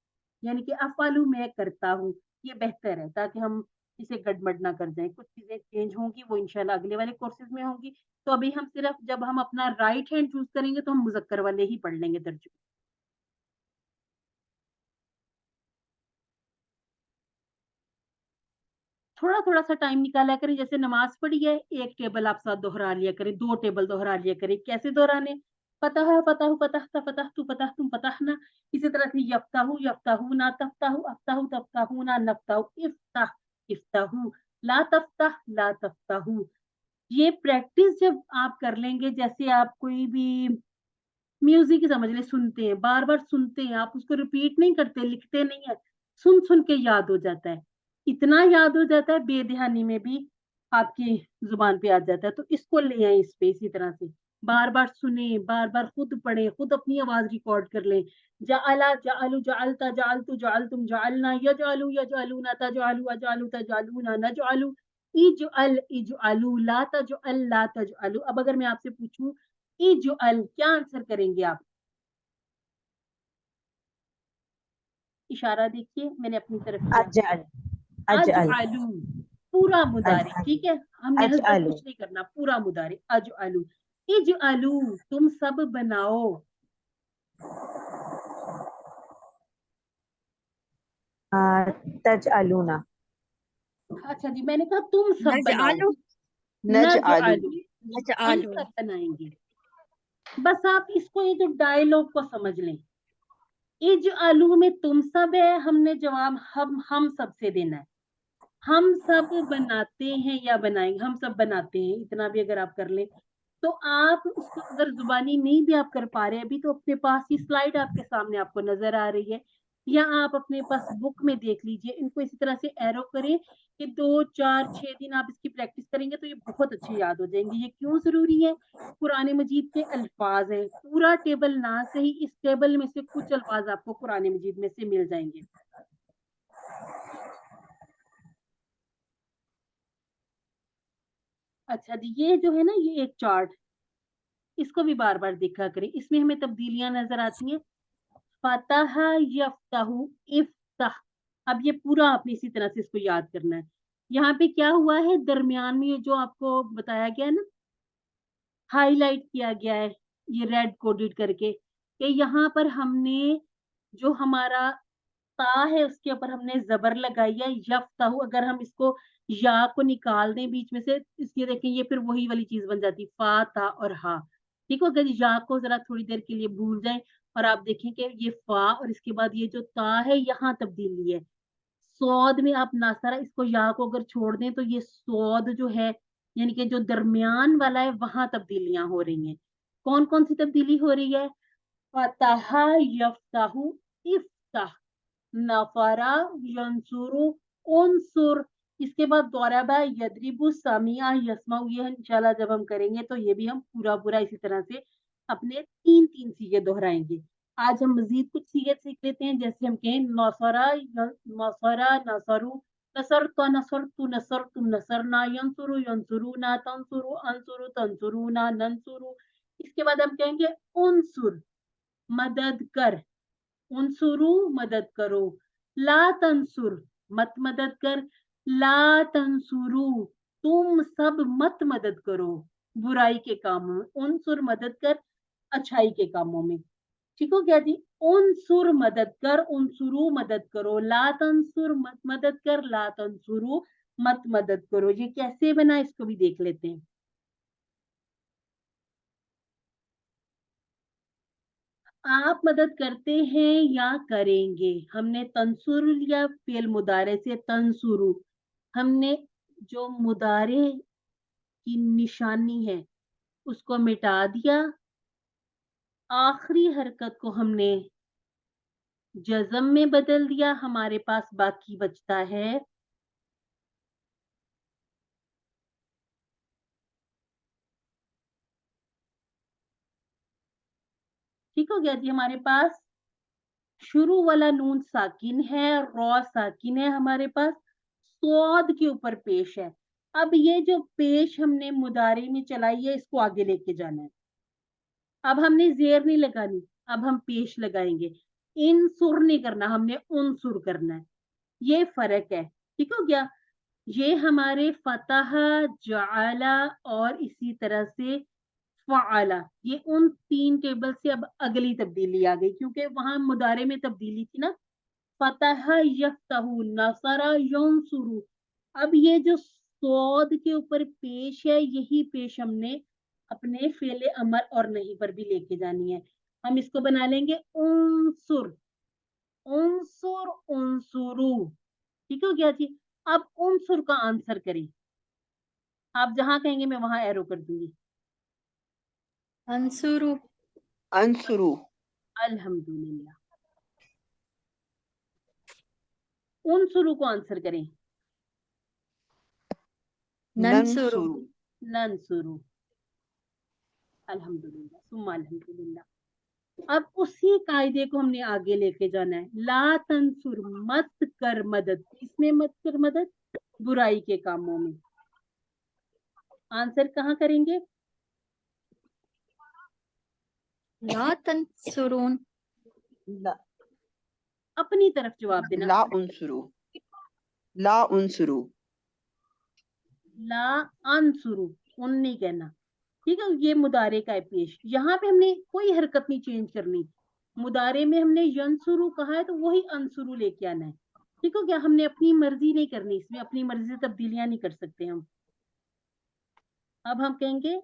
यानी कि अफअलू मैं करता हूँ, ये बेहतर है ताकि हम इसे गड़बड़ ना कर जाएं। कुछ चीजें चेंज होंगी वो इंशाल्लाह अगले वाले कोर्सेज में होंगी। तो अभी हम सिर्फ जब हम अपना राइट हैंड चूज करेंगे तो हम मुजक्कर वाले ही पढ़ लेंगे तर्जुमा। थोड़ा थोड़ा सा टाइम निकाला करें, जैसे नमाज पढ़ी है एक टेबल आप साथ दोहरा लिया करें, 2 टेबल दोहरा लिया करें। कैसे दोहराने? पता है पता हूँ पता था पता तू पता तुम पता ना। इसी तरह से यफ्ताहू ना तफ्ताहू अफ्ताहू तफ्ताहू ना नफ्ताहू, इफ्ताह इफ्ताहू, ला तफ्ताह ला तफ्ताहू। ये प्रैक्टिस जब आप कर लेंगे, जैसे आप कोई भी म्यूजिक ही समझ लें, सुनते हैं बार बार सुनते हैं, आप उसको रिपीट नहीं करते, लिखते नहीं है, सुन सुन के याद हो जाता है। इतना याद हो जाता है बेध्यानी में भी आपकी जुबान पे आ जाता है। तो इसको ले आए इस पे, इसी तरह से बार बार सुने, बार बार खुद पढ़े, खुद अपनी आवाज रिकॉर्ड कर लें। जाअला जाअलू जाअलता जाअलतू जाअलतुम जाअलना यजअलू यजअलूना तजअलू अजअलू तजअलूना नजअलू इजअल इजअलू ला तजअल ला तजअलू। अब अगर मैं आपसे पूछूं इजअल, क्या आंसर करेंगे आप? इशारा देखिए मैंने अपनी तरफ किया, अजअल अजअल अजअलू पूरा मुदारी, अजअल ठीक है? हमने हल्का अजअलू कुछ नहीं करना, पूरा मुदारी अजअलू। इजअलू तुम सब बनाओ, तजअलूना अच्छा जी मैंने कहा तुम सब बनाओ, नजअलू नजअलू नजअलू हम नजअलू सब बनाएंगे। बस आप इसको ये जो डायलॉग को समझ लें, इजअलू में तुम सब है, हमने जवाब हम सब से देना है। हम सब बनाते हैं या बनाएंगे, हम सब बनाते हैं, इतना भी अगर आप कर लें तो आप उसको अगर जुबानी नहीं भी आप कर पा रहे हैं अभी, तो अपने पास ही स्लाइड आपके सामने आपको नजर आ रही है, या आप अपने पास बुक में देख लीजिए। इनको इसी तरह से एरो करें कि 2 4 6 दिन आप इसकी प्रैक्टिस करेंगे तो ये बहुत अच्छे याद हो जाएंगे। ये क्यों जरूरी है? कुरान मजीद के अल्फाज हैं, पूरा टेबल ना सही, इस टेबल में से कुछ अल्फाज आपको कुरान मजीद में से मिल जाएंगे। अच्छा जी, ये जो है ना ये एक चार्ट, इसको भी बार बार देखा करें, इसमें हमें तब्दीलियां नजर आती हैं। फतह यफ्तहू इफ्ताह, अब ये पूरा आपने इसी तरह से इसको याद करना है। यहाँ पे क्या हुआ है, दरमियान में ये जो आपको बताया गया है ना, हाईलाइट किया गया है ये रेड कोडेड करके, कि यहाँ पर हमने जो हमारा ता है उसके ऊपर हमने जबर लगाई है यफ्ताहू। अगर हम इसको या को निकाल दें बीच में से, इसलिए देखें ये फिर वही वाली चीज बन जाती, फा ता और हा। ठीक है? अगर या को जरा थोड़ी देर के लिए भूल जाए और आप देखें कि ये फा और इसके बाद ये जो ता है यहाँ तब्दीली है, सौद में आप नासारा इसको या को अगर छोड़ दें तो ये सौद जो है, यानी कि जो दरमियान वाला है वहां तब्दीलियां हो रही हैं। कौन कौन सी तब्दीली हो रही है? फतह यफ्ताहू इफ्ताह, नफरा यंसुरु उनसुर, इसके बाद दौराबा यदरिबु सामिया यस्माउ, ये इंशाल्लाह जब हम करेंगे तो ये भी हम पूरा पूरा इसी तरह से अपने 3-3 सीगे दोहराएंगे। आज हम मजीद कुछ सीगे सीख लेते हैं, जैसे हम कहें नौसरा नौसरा नसरु नसर तो नसर तु नसर तुम नसरना यंसुरु यंसुरुना तंसुरु अंसुरु तंसुरुना नंसुरु। इसके बाद हम कहेंगे उनसुर मदद कर, उनसुरु मदद करो, ला तंसुर मत मदद कर, ला तंसुरु तुम सब मत मदद करो बुराई के कामों में, उनसुर मदद कर अच्छाई के कामों में। ठीक हो गया जी। उनसुर मदद कर, उनसुरु मदद करो, ला तंसुर मत मदद कर, ला तंसुरु मत मदद करो। ये कैसे बना इसको भी देख लेते हैं। आप मदद करते हैं या करेंगे, हमने तंसुर लिया फेल मुदारे से तंसुरु, हमने जो मुदारे की निशानी है उसको मिटा दिया, आखिरी हरकत को हमने जज़म में बदल दिया, हमारे पास बाकी बचता है ठीक हो गया जी। हमारे पास शुरू वाला नून साकिन है, रॉ साकिन है, हमारे पास स्वाद के ऊपर पेश है। अब ये जो पेश हमने मुदारे में चलाई है इसको आगे लेके जाना है। अब हमने जेर नहीं लगानी, अब हम पेश लगाएंगे। इन सुर नहीं करना, हमने उन सुर करना है। ये फर्क है। ठीक हो गया। ये हमारे फतह जअला और इसी तरह से फ़अला, ये उन 3 टेबल से अब अगली तब्दीली आ गई, क्योंकि वहां मुदारे में तब्दीली थी ना, फतह यफ्तहु नसरा यंसुरु। अब ये जो सौद के ऊपर पेश है, यही पेश हमने अपने फेले अमर और नहीं पर भी लेके जानी है। हम इसको बना लेंगे उनसुर, उनसुर उनसुरु। ठीक हो गया जी। अब उनसुर का आंसर करें, आप जहां कहेंगे मैं वहां एरो कर दूंगी। अंसुरु अंसुरु, अल्हम्दुलिल्लाह। उनसुरु को आंसर करें, नंसुरु नंसुरु, नंसुरु। अल्हम्दुलिल्लाह सुम्मा अल्हम्दुलिल्लाह। अब उसी कायदे को हमने आगे लेके जाना है। ला तंसुर मत कर मदद, इसमें मत कर मदद, बुराई के कामों में। आंसर कहाँ करेंगे? ला तंसुरून ला, अपनी तरफ जवाब देना। ला उनसुरु, ला उनसुरु, ला अंसुरु, उन नहीं कहना। ठीक है, ये मुदारे का है पेश। यहाँ पे हमने कोई हरकत नहीं चेंज करनी। मुदारे में हमने यंसुरु कहा है तो वही अंसुरु लेके आना है। ठीक हो गया। हमने अपनी मर्जी नहीं करनी, इसमें अपनी मर्जी से तब्दीलियां नहीं कर सकते हम। अब हम कहेंगे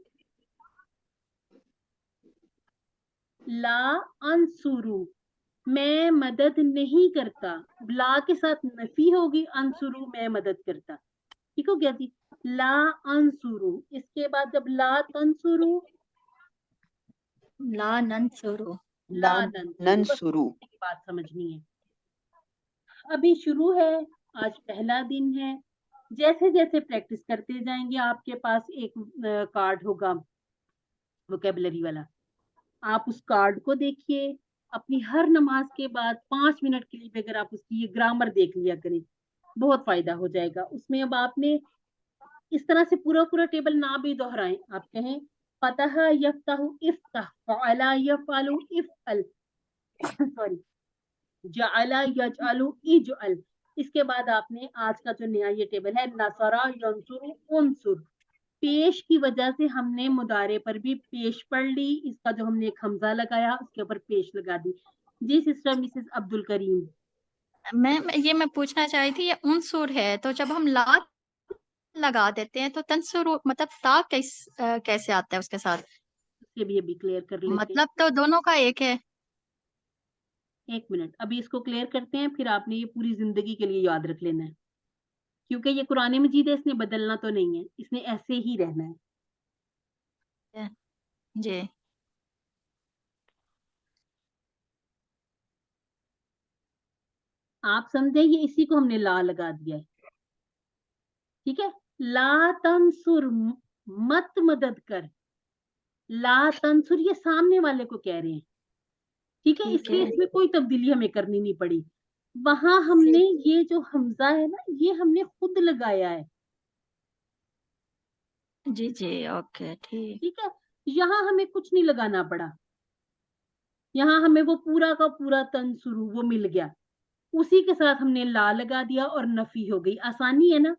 ला अंसुरु, मैं मदद नहीं करता। ला के साथ नफी होगी, अंसुरु मैं मदद करता। ठीक हो गया जी। ला अंसुरु। इसके बाद जब ला तंसुरु, ला नंसुरु ला ला नंसुरु, बस नंसुरु। बात समझनी है। अभी शुरू है, आज पहला दिन है। जैसे जैसे प्रैक्टिस करते जाएंगे, आपके पास एक कार्ड होगा वोकेबलरी वाला, आप उस कार्ड को देखिए। अपनी हर नमाज के बाद 5 मिनट के लिए भी अगर आप उसकी ये ग्रामर देख लिया करें, बहुत फायदा हो जाएगा उसमें। अब आपने इस तरह से पूरा पूरा टेबल ना भी दोहराएं, आप कहें फतह यफ्तहु इफ्तह, फ़अला यफ़अलु इफ़अल, सॉरी, जअला यजअलु इजअल। इसके बाद आपने आज का जो नया ये टेबल है, नसरा यंसुरु उनसुर, पेश की वजह से हमने मुदारे पर भी पेश पढ़ ली। इसका जो हमने एक हमजा लगाया उसके ऊपर पेश लगा दी। जी सिस्टर मिसेस अब्दुल करीम। मैं पूछना चाह रही थी, ये उनसुर है तो जब हम ला लगा देते हैं तो तंसुरु मतलब ता कैसे आता है उसके साथ? इसके भी अभी क्लियर कर लेते हैं। मतलब तो दोनों का एक है। एक मिनट, अभी इसको क्लियर करते हैं, फिर आपने ये पूरी जिंदगी के लिए याद रख लेना है, क्योंकि ये कुरान मजीद है, इसने बदलना तो नहीं है, इसने ऐसे ही रहना है। जी आप समझे, ये इसी को हमने ला लगा दिया है, ठीक है। ला तंसुर, मत मदद कर, ला तंसुर ये सामने वाले को कह रहे हैं, ठीक है, ठीक इसलिए है। इसमें कोई तब्दीली हमें करनी नहीं पड़ी। वहां हमने ये जो हमजा है ना, ये हमने खुद लगाया है, जी जी, ओके, ठीक। ठीक है। यहाँ हमें कुछ नहीं लगाना पड़ा, यहाँ हमें वो पूरा का पूरा तंसुरु वो मिल गया, उसी के साथ हमने ला लगा दिया और नफी हो गई। आसानी है ना।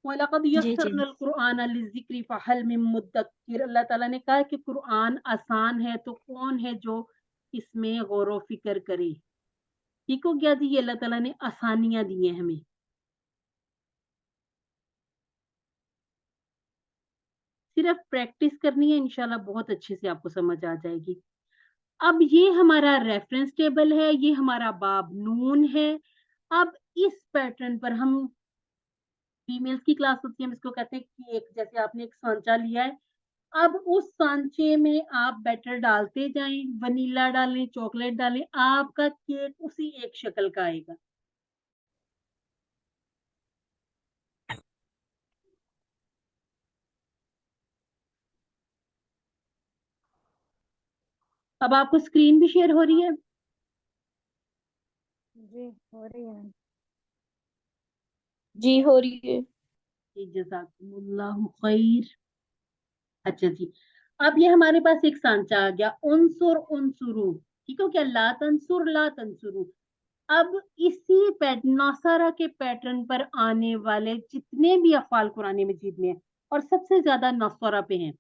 वलक़द जी जी। यस्सरनल कुरआन लिज़िक्रि फ़हल मिन मुद्दक्किर, अल्लाह ताला ने कहा कि कुरआन आसान है, तो कौन है जो इसमें गौर व फिक्र करे। ठीक हो गया जी, ये अल्लाह ताला ने आसानियां दी हैं हमें। सिर्फ प्रैक्टिस करनी है, इंशाल्लाह बहुत अच्छे से आपको समझ आ जाएगी। अब ये हमारा रेफरेंस टेबल है, ये हमारा बाब नून है। अब इस पैटर्न पर हम, फीमेल्स की क्लास होती है, हम इसको कहते हैं कि एक, जैसे आपने एक सांचा लिया है, अब उस सांचे में आप बैटर डालते जाएं, वनीला डालें, चॉकलेट डालें, आपका केक उसी एक शक्ल का आएगा। अब आपको स्क्रीन भी शेयर हो रही है? जी हो रही है। जी हो रही है। जज़ाकुमुल्लाहु खैर। अच्छा जी, अब ये हमारे पास एक सांचा आ गया, उनसुर उनसुरु, ठीक हो क्या, ला तंसुर ला तंसुरु। अब इसी नौसारा के पैटर्न पर आने वाले जितने भी अफ़ाल कुरान मजीद में हैं, और सबसे ज्यादा नौसारा पे हैं,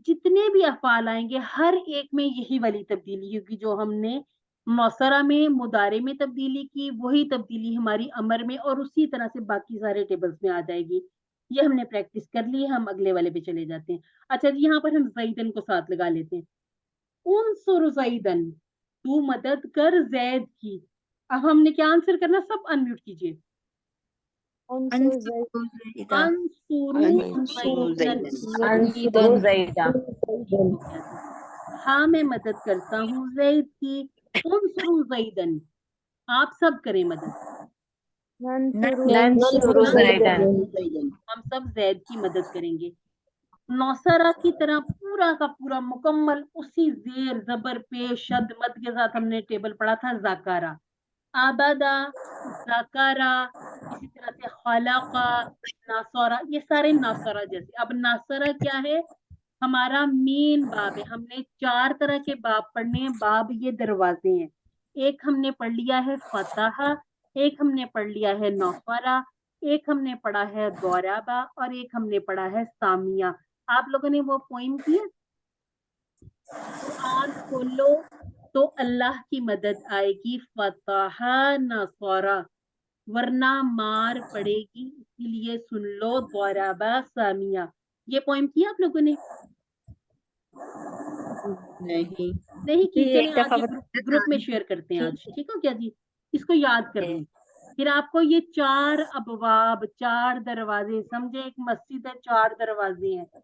जितने भी अफ़ाल आएंगे हर एक में यही वाली तब्दीली होगी, जो हमने मौसरा में मुदारे में तब्दीली की, वही तब्दीली हमारी अमर में और उसी तरह से बाकी सारे टेबल्स में आ जाएगी। ये हमने प्रैक्टिस कर ली है, हम अगले वाले पे चले जाते हैं। अच्छा जी, यहाँ पर हम ज़ैदन को साथ लगा लेते हैं। उनसुर ज़ैदन, तू मदद कर जैद की। अब हमने क्या आंसर करना, सब अनम्यूट कीजिए। उनसुर अंसुरु ज़ैदन। ज़ैदन। हाँ मैं मदद करता हूँ जैद की। उनसुरु ज़ैदन, आप सब करें मदद। नंसुरु ज़ैदन। हम सब जैद की मदद करेंगे। नौसरा की तरह पूरा का पूरा मुकम्मल उसी जेर जबर पे शद मद के साथ हमने टेबल पढ़ा था। ज़ाकारा, आबादा, ज़ाकारा, इसी तरह से खलाका, नासरा, ये सारे नासरा जैसे। अब नासरा क्या है, हमारा मेन बाब है। हमने 4 तरह के बाब पढ़ने हैं। बाब ये दरवाजे हैं। एक हमने पढ़ लिया है फतह, एक हमने पढ़ लिया है नौफरा, एक हमने पढ़ा है दौराबा और एक हमने पढ़ा है सामिया। आप लोगों ने वो पोइम की है? कुरान खोलो तो अल्लाह की मदद आएगी, फतह नसरा, वरना मार पड़ेगी, इसीलिए सुन लो दौराबा सामिया। ये पोइम की आप लोगों ने? नहीं की, चलें आज ये ग्रुप में शेयर करते हैं आज, ठीक हो क्या जी, इसको याद कर लें। फिर आपको ये 4 अबवाब, 4 दरवाजे समझे, एक मस्जिद है, 4 दरवाजे हैं,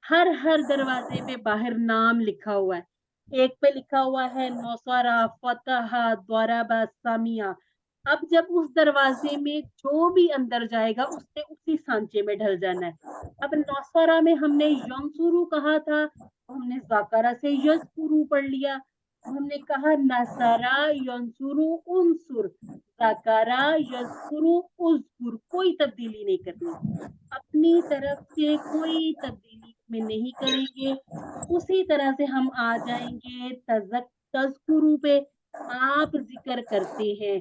हर दरवाजे पे बाहर नाम लिखा हुआ है। एक पे लिखा हुआ है नौसरा, फतह, दौराबा, सामिया। अब जब उस दरवाजे में जो भी अंदर जाएगा उसने उसी सांचे में ढल जाना है। अब नौसरा में हमने यंसुरु कहा था, हमने ज़ाकरा से यज़कुरु पढ़ लिया। हमने कहा नसरा यंसुरु उनसुर, ज़ाकरा यज़कुरु उज़कुर, कोई तब्दीली नहीं करनी, अपनी तरफ से कोई तब्दीली में नहीं करेंगे। उसी तरह से हम आ जाएंगे तज़कुरु पे, आप जिक्र करते हैं।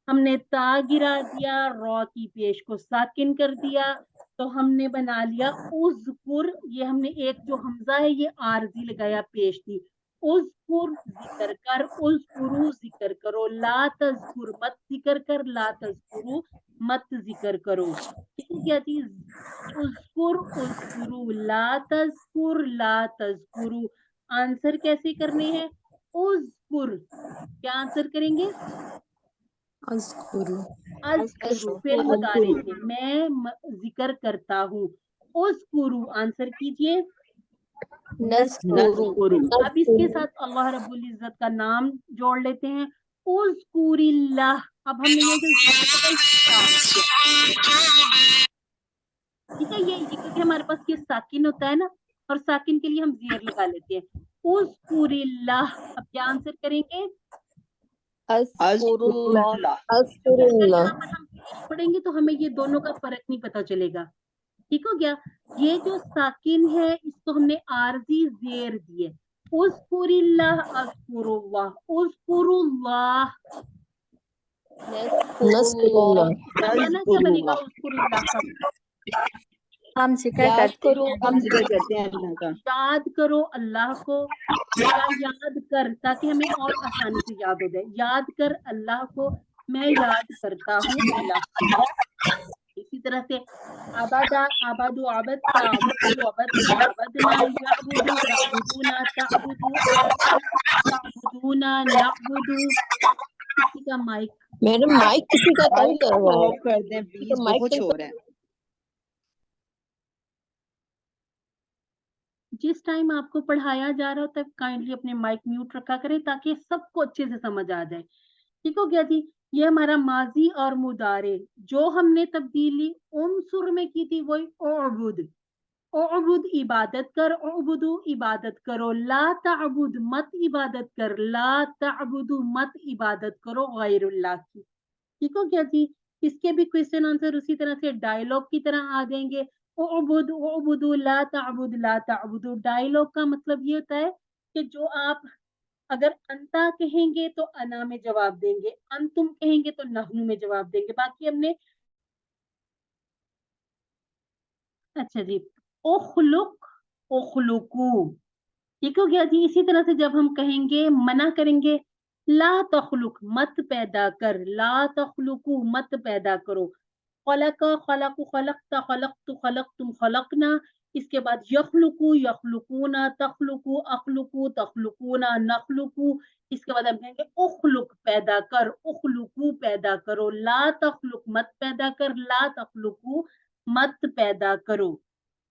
हमने ता गिरा दिया, रॉ की पेश को साकिन कर दिया, तो हमने बना लिया उज़कुर। ये हमने एक जो हमजा है ये आरजी लगाया पेश थी। उज़कुर जिक्र कर, उज़कुरु जिक्र करो, ला तज़कुर मत जिक्र कर, ला तज़कुरु मत जिक्र करो। ठीक है क्या चीज, उज़कुर उज़कुरु, ला तज़कुर ला तज़कुरु। आंसर कैसे करने हैं, उज़कुर, क्या आंसर करेंगे, अज़कुरु, फिर मुदारे से मैं जिक्र करता हूँ। उज़कुरु आंसर कीजिए, नज़कुरु। अब इसके साथ अल्लाह रब्बुल इज्जत का नाम जोड़ लेते हैं। उज़्कुरिल्लाह। अब हमने ये जो ठीक है, ये क्योंकि हमारे पास ये साकिन होता है ना, और साकिन के लिए हम ज़ेर लगा लेते हैं। उज़्कुरिल्लाह। अब क्या आंसर करेंगे? अज़कुरुल्लाह। अस्कुरुल्लाह। यहाँ पर हम पढ़ेंगे तो हमें ये दोनों का फर्क नहीं पता चलेगा। ठीक हो गया? ये जो साकिन है इसको हमने आरजी जेर दिए। उज़्कुरिल्लाह, अज़्कुरुल्लाह, उज़्कुरुल्लाह। नस्कुरुल्लाह। बताना क्या बनेगा उज़्कुरिल्लाह का? हम जिक्र करते हैं। हम जिक्र करते हैं अल्लाह का। याद करो अल्लाह को, या याद कर, ताकि हमें और आसानी से याद हो जाए। याद कर अल्लाह को, मैं याद करता हूँ अल्लाह को। इसी तरह से आबादा, आबादु, आबदता, अबदतु, अबदता, अबदना, याबुदु, याबुदूना, ताबुदु, आबदना, ताबुदूना, नाबुदु। किसी का माइक मैडम माइक किसी का तंग माइक कर को रहा है। ऑफ कर दें किसी प्लीज, का माइक बहुत तंग शोर है। जिस टाइम आपको पढ़ाया जा रहा हो तब काइंडली अपने माइक म्यूट रखा करें ताकि सबको अच्छे से समझ आ जाए। ठीक हो गया जी? ये हमारा माजी और मुदारे, जो हमने तब्दीली उनसुर में की थी वही उबुद। उबुद इबादत कर, उबुदु इबादत करो, ला ताबुद मत इबादत कर, ला ताबुदु मत इबादत करो गैरुल्लाह की। ठीक हो गया जी? इसके भी क्वेश्चन आंसर उसी तरह से डायलॉग की तरह आ जाएंगे। उबुद, उबुदु, ला ताबुद, ला ताबुदु। डायलॉग का मतलब ये होता है कि जो आप अगर अंता कहेंगे तो अना में जवाब देंगे, अंतुम कहेंगे तो नहनु में जवाब देंगे। बाकी हमने अच्छा जी, ओखलुक, ओखलुकू। ठीक हो गया जी? इसी तरह से जब हम कहेंगे, मना करेंगे, ला तखलुक मत पैदा कर, ला तखलुकू मत पैदा करो। खलक, खलकु, खलकता, खलकतु, खलकतुम, खलकना। इसके बाद यखलुकु, यखलुकूना, तखलुकु, अखलुकु, तखलुकूना, नखलुकु। इसके बाद हम कहेंगे उखलुक पैदा कर, उखलुकु पैदा करो, ला तखलुक मत पैदा कर, ला तखलुकु मत पैदा करो।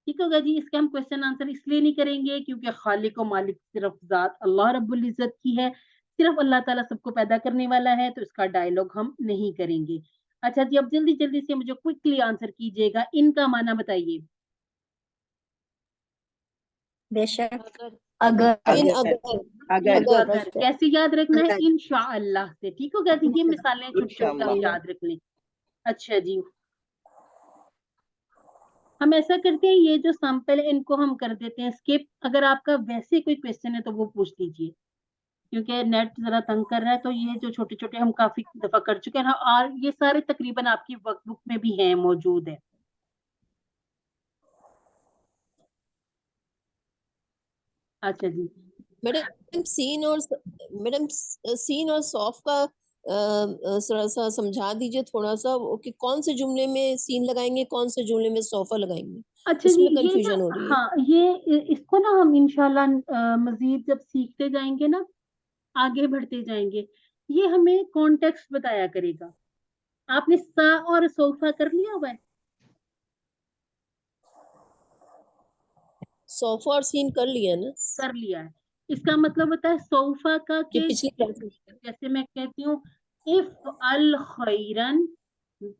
ठीक होगा जी? इसके हम क्वेश्चन आंसर इसलिए नहीं करेंगे क्योंकि खालिक और मालिक सिर्फ जात अल्लाह रब्बुल इज्जत की है, सिर्फ अल्लाह ताला सबको पैदा करने वाला है, तो इसका डायलॉग हम नहीं करेंगे। अच्छा जी, अब जल्दी जल्दी से मुझे क्विकली आंसर कीजिएगा, इनका माना बताइए। बेशक। अगर अगर अगर अगर कैसे याद रखना है? इंशाअल्लाह से। ठीक होगा जी? ये मिसालें छोटी छोटी इंशाअल्लाह। आप याद रख लें। अच्छा जी, हम ऐसा करते हैं, ये जो सैंपल है इनको हम कर देते हैं स्किप। अगर आपका वैसे कोई क्वेश्चन है तो वो पूछ लीजिए, क्योंकि नेट जरा तंग कर रहा है। तो ये जो छोटे छोटे हम काफी दफा कर चुके हैं और ये सारे तकरीबन आपकी वर्कबुक में भी हैं, मौजूद है। अच्छा जी, मैडम सीन और सौफ का थोड़ा सा समझा दीजिए थोड़ा सा, कि कौन से जुमले में सीन लगाएंगे, कौन से जुमले में सौफा लगाएंगे। अच्छा जी, इसमें ये कंफ्यूजन हो रही है। हाँ, ये इसको ना हम इंशाल्लाह मजीद जब सीखते जाएंगे ना, आगे बढ़ते जाएंगे, ये हमें कॉन्टेक्स्ट बताया करेगा। आपने सा और सोफा कर लिया हुआ है? सोफा और सीन कर लिया ना। कर लिया है। इसका मतलब होता है सोफा का ये के पिछली क्लास में। जैसे मैं कहती हूँ इफ अल खैरन,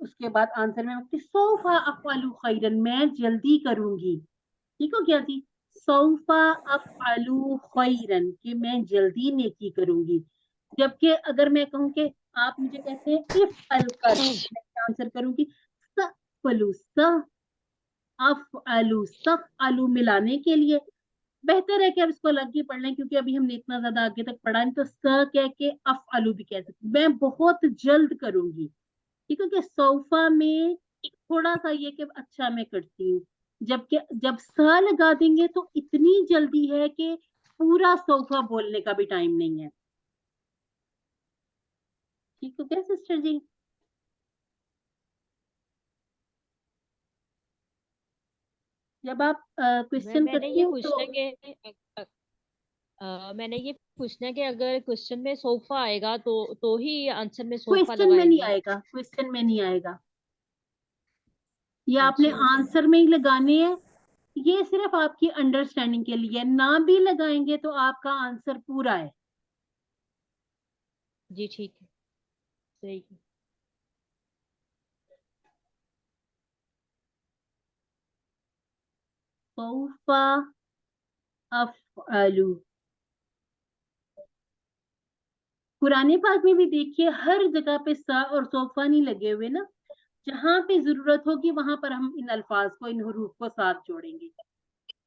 उसके बाद आंसर में कहती सोफा अफअलु खैरन, मैं जल्दी करूंगी। ठीक हो गया जी? सौफा अफअलु खैरन, कि मैं जल्दी नेकी करूंगी। जबकि अगर मैं कहूँ कि आप मुझे कहते हैं इफ अल कर, मैं आंसर करूंगी सफलु, अफअलु, सफअलु मिलाने के लिए बेहतर है कि अब इसको अलग ही पढ़ लें, क्योंकि अभी हमने इतना ज्यादा आगे तक पढ़ा नहीं। तो स कह के अफअलु भी कह सकते, मैं बहुत जल्द करूंगी। ठीक है? कि सौफा में थोड़ा सा ये कि अच्छा मैं करती हूँ, जबकि जब स लगा देंगे तो इतनी जल्दी है कि पूरा सौफा बोलने का भी टाइम नहीं है। ठीक हो गया सिस्टर जी? जब आप क्वेश्चन मैंने करती ये हो पूछना तो है मैंने ये पूछना है कि अगर क्वेश्चन में सोफा आएगा तो ही आंसर में सोफा क्वेश्चन में नहीं लगाएंगे। आएगा, क्वेश्चन में नहीं आएगा, ये आपने अच्छा, आंसर में ही लगाने हैं। ये सिर्फ आपकी अंडरस्टैंडिंग के लिए, ना भी लगाएंगे तो आपका आंसर पूरा है। जी ठीक है। सही। सौफा अफ़अलु। कुरान पाक में भी देखिए हर जगह पे सा और सौफा नहीं लगे हुए ना, जहाँ पे जरूरत होगी वहां पर हम इन अल्फाज को, इन हरूफ को साथ जोड़ेंगे।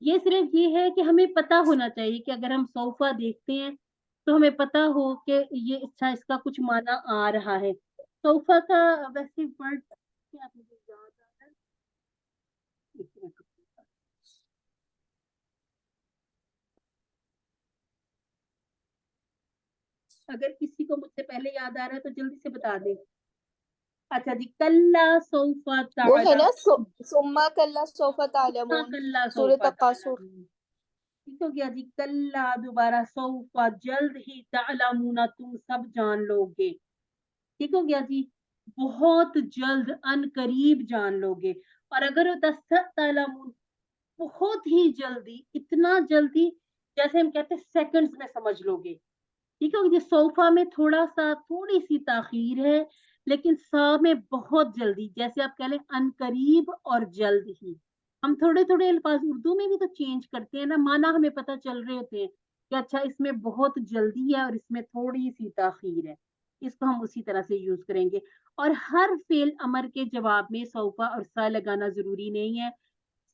ये सिर्फ ये है कि हमें पता होना चाहिए कि अगर हम सौफा देखते हैं तो हमें पता हो कि ये अच्छा इसका कुछ माना आ रहा है। सौफा का वैसे वर्ड क्या मुझे याद आ रहा है, एक मिनट। अगर किसी को मुझसे पहले याद आ रहा है तो जल्दी से बता दे। अच्छा जी, कल्ला सौफा वो है ना तालमून। सुम्मा कल्ला सौफा हाँ, तालमून, कल्ला सूरह सौफा तकासुर। तालमून। ठीक हो गया जी। कल्ला दोबारा सौफा, जल्द ही तालमूना, तुम सब जान लोगे। ठीक हो गया जी। बहुत जल्द, अन करीब जान लोगे। और अगर होता तालमून, बहुत ही जल्दी, इतना जल्दी जैसे हम कहते हैं सेकंड्स में समझ लोगे। ठीक है जी। सोफा में थोड़ा सा, थोड़ी सी ताखीर है, लेकिन सा में बहुत जल्दी, जैसे आप कह लें अनकरीब और जल्द ही। हम थोड़े थोड़े अल्फाज उर्दू में भी तो चेंज करते हैं ना, माना हमें पता चल रहे होते हैं कि अच्छा इसमें बहुत जल्दी है और इसमें थोड़ी सी ताखीर है, इसको हम उसी तरह से यूज करेंगे। और हर फेल अमर के जवाब में सौफा और सा लगाना जरूरी नहीं है,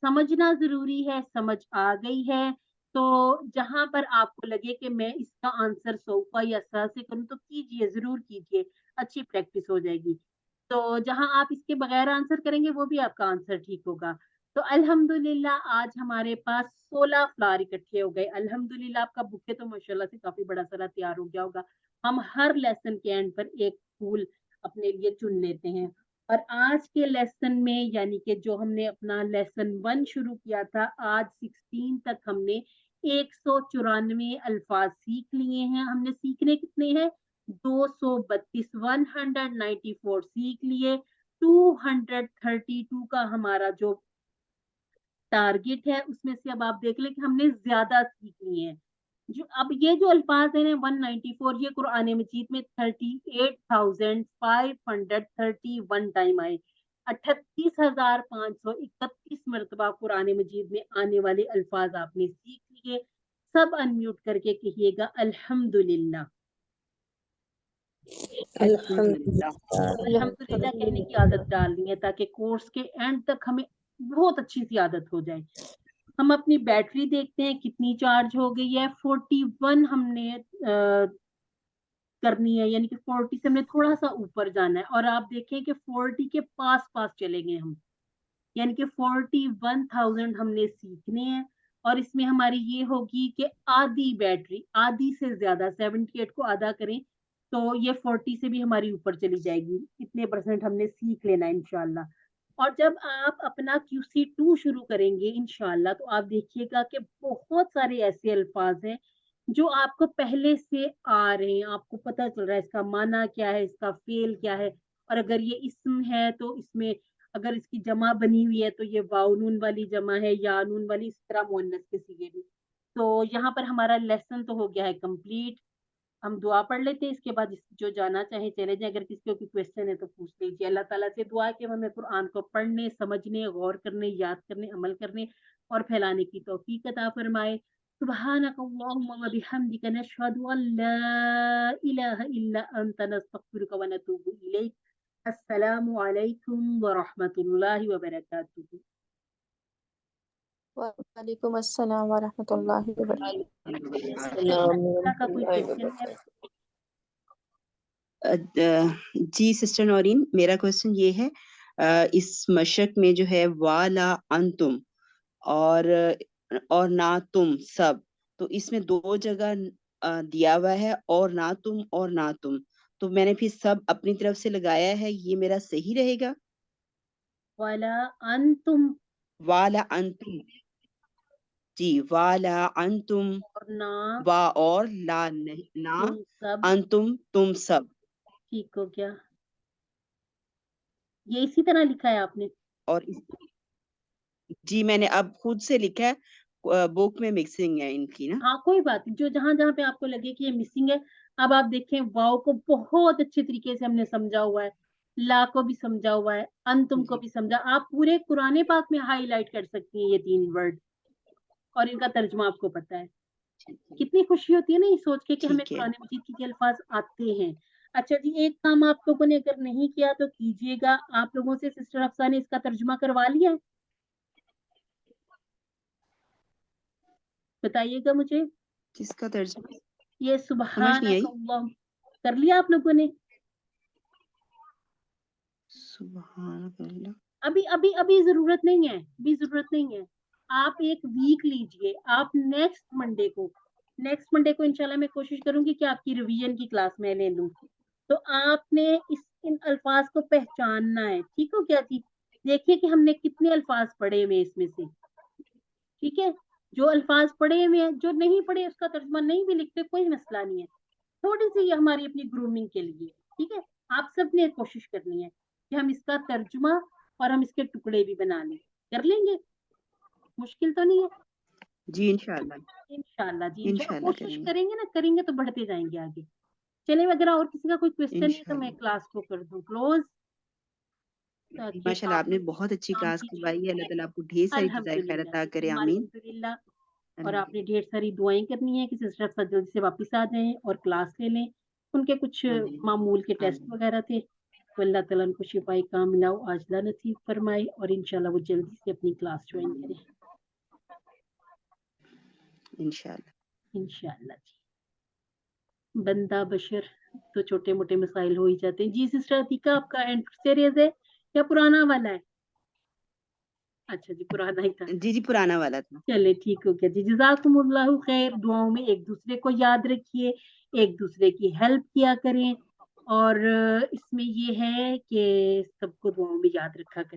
समझना जरूरी है। समझ आ गई है तो जहां पर आपको लगे कि मैं इसका आंसर सोफा या सा से करूं तो कीजिए, जरूर कीजिए, अच्छी प्रैक्टिस हो जाएगी। तो जहां आप इसके बगैर आंसर करेंगे वो भी आपका आंसर ठीक होगा। तो अल्हम्दुलिल्लाह आज हमारे पास 16 फ्लावर इकट्ठे हो गए। अल्हम्दुलिल्लाह आपका बुके तो माशाल्लाह से काफी बड़ा सारा तैयार हो गया होगा। हम हर लेसन के एंड पर एक फूल अपने लिए चुन लेते हैं। और आज के लेसन में, यानी कि जो हमने अपना लेसन 1 शुरू किया था, आज 16 तक हमने 194 अल्फाज सीख लिए हैं। हमने सीखने कितने हैं? 232, 194 सीख लिए। 232 का हमारा जो टारगेट है उसमें से अब आप देख लें कि हमने ज्यादा सीख लिए हैं। जो अब ये जो अल्फाज है 194, ये कुरान मजीद में 38,531 टाइम आए। 38,531 मरतबा कुरान मजीद में आने वाले अल्फाज आपने सीख लिए। सब अनम्यूट करके कहिएगा अल्हम्दुलिल्लाह। अल्हम्दुलिल्लाह। अल्हम्दुलिल्लाह कहने की आदत डालनी है ताकि कोर्स के एंड तक हमें बहुत अच्छी सी आदत हो जाए। हम अपनी बैटरी देखते हैं कितनी चार्ज हो गई है। 41 हमने करनी है, यानी कि 40 से हमने थोड़ा सा ऊपर जाना है। और आप देखें कि 40 के पास पास चले गए हम, यानी कि 41,000 हमने सीखने हैं। और इसमें हमारी ये होगी कि आधी बैटरी, आधी से ज्यादा, 78 को आधा करें तो ये 40 से भी हमारी ऊपर चली जाएगी। इतने परसेंट हमने सीख लेना इंशाल्लाह। और जब आप अपना QC2 शुरू करेंगे इंशाल्लाह, तो आप देखिएगा कि बहुत सारे ऐसे अल्फाज हैं जो आपको पहले से आ रहे हैं, आपको पता चल रहा है इसका माना क्या है, इसका फेल क्या है। और अगर ये इस्म है तो इसमें अगर इसकी जमा बनी हुई है तो ये वाव नून वाली जमा है, या नून वाली, इस तरह मुअन्नस के सीगे भी। तो यहाँ पर हमारा लेसन तो हो गया है कंप्लीट। हम दुआ पढ़ लेते हैं, इसके बाद जो जाना चाहे चले जाए। अगर किसी को कोई क्वेश्चन है तो पूछ लीजिए। अल्लाह ताला से दुआ है कि हमें कुरान को पढ़ने, समझने, गौर करने, याद करने, अमल करने और फैलाने की तौफीक अता फरमाए। सुब्हानक अल्लाहुम्मा व बिहम्दिका नशहदु अन ला इलाहा इल्ला अंता नस्तगफिरुका व नतूबु इलैक। अस्सलामु अलैकुम व रहमतुल्लाहि व बरकातुहू। वालेकुम अस्सलाम व रहमतुल्लाहि व बरकातुहू। का कोई क्वेश्चन है? जी सिस्टर नौरीन, मेरा क्वेश्चन ये है, इस मशक में जो है वाला अंतुम और ना तुम सब, तो इसमें दो जगह दिया हुआ है, और ना तुम और ना तुम, तो मैंने फिर सब अपनी तरफ से लगाया है, ये मेरा सही रहेगा? वाला अंतुम वाला अंतुम, जी, वाला अंतुम, और ना वा और ला नहीं, ना तुम सब। अंतुम, तुम सब। ठीक हो गया। ये इसी तरह लिखा है आपने? और जी मैंने अब खुद से लिखा है, बुक में मिक्सिंग है इनकी ना। हाँ कोई बात नहीं, जो जहां जहां पे आपको लगे कि ये मिसिंग है अब आप देखें वाव को बहुत अच्छे तरीके से हमने समझा हुआ है, ला को भी समझा हुआ है, अंतुम को जी भी समझा। आप पूरे कुरान पाक में हाईलाइट कर सकती हैं ये 3 वर्ड और इनका तर्जुमा आपको पता है। ठीक है कितनी खुशी होती है ना ये सोच के कि हमें ठीक है कुरान मजीद के अल्फाज आते हैं। अच्छा जी, एक काम आप लोगों ने अगर नहीं किया तो कीजिएगा, आप लोगों से सिस्टर हफ्सा ने इसका तर्जुमा करवा लिया है? बताइएगा मुझे। किसका तर्जुमा ये समझ नहीं आई सुबहानकल्लाह कर लिया आप लोगों ने? सुभान अल्लाह अभी अभी अभी जरूरत नहीं है, अभी जरूरत नहीं है। आप एक वीक लीजिए, आप नेक्स्ट मंडे को इंशाल्लाह मैं कोशिश करूंगी कि आपकी रिवीजन की क्लास में ले लूं। तो आपने इन अल्फाज को पहचानना है, ठीक हो क्या जी? देखिए कि हमने कितने अल्फाज पढ़े हुए इसमें से, ठीक है? जो अल्फाज पढ़े हुए हैं, जो नहीं पढ़े उसका तर्जुमा नहीं भी लिखते कोई मसला नहीं है। थोड़ी सी ये हमारी अपनी ग्रूमिंग के लिए, ठीक है? आप सब ने कोशिश करनी है कि हम इसका तर्जुमा और हम इसके टुकड़े भी बना लें। कर लेंगे? मुश्किल तो नहीं है? जी इंशाल्लाह इंशाल्लाह जी, इंशाल्लाह इंशाल्लाह कोशिश करेंगे करेंगे ना, करेंगे तो बढ़ते जाएंगे आगे। चलिए, अगर और किसी का कोई क्वेश्चन है तो मैं इंशाल्लाह क्लास को कर दूं क्लोज, ताकि माशाल्लाह आप आपने लोग बहुत अच्छी काम क्लास कीजिए। करवाई है। अल्लाह ताला आपको ढेर सारी जज़ाए खैर अल्हम्दुलिल्लाह अता जी, करे सुम्मा आमीन अल्हम्दुलिल्लाह। और आपने ढेर सारी दुआएं करनी है कि सिस्टर अफ़सा जल्दी से वापस आ जाएं और क्लास ले लें। उनके कुछ आमीन मामूल के टेस्ट आमीन वगैरह थे, तो अल्लाह ताला उनको शिफाए कामिला व आजिला नसीब फरमाए और इंशाल्लाह वो जल्दी से अपनी क्लास ज्वाइन करें इंशाल्लाह इंशाल्लाह जी। बंदा बशर तो छोटे मोटे मसाइल हो ही जाते हैं। जी सिस्टर अतीका, आपका एंड सीरियस है या पुराना वाला है? अच्छा जी, पुराना ही था। जी जी पुराना वाला था चले ठीक हो गया जी, जज़ाकुमुल्लाहु खैर। दुआओं में एक दूसरे को याद रखिए, एक दूसरे की हेल्प किया करें और इसमें ये है कि सबको दुआओं में याद रखा करें।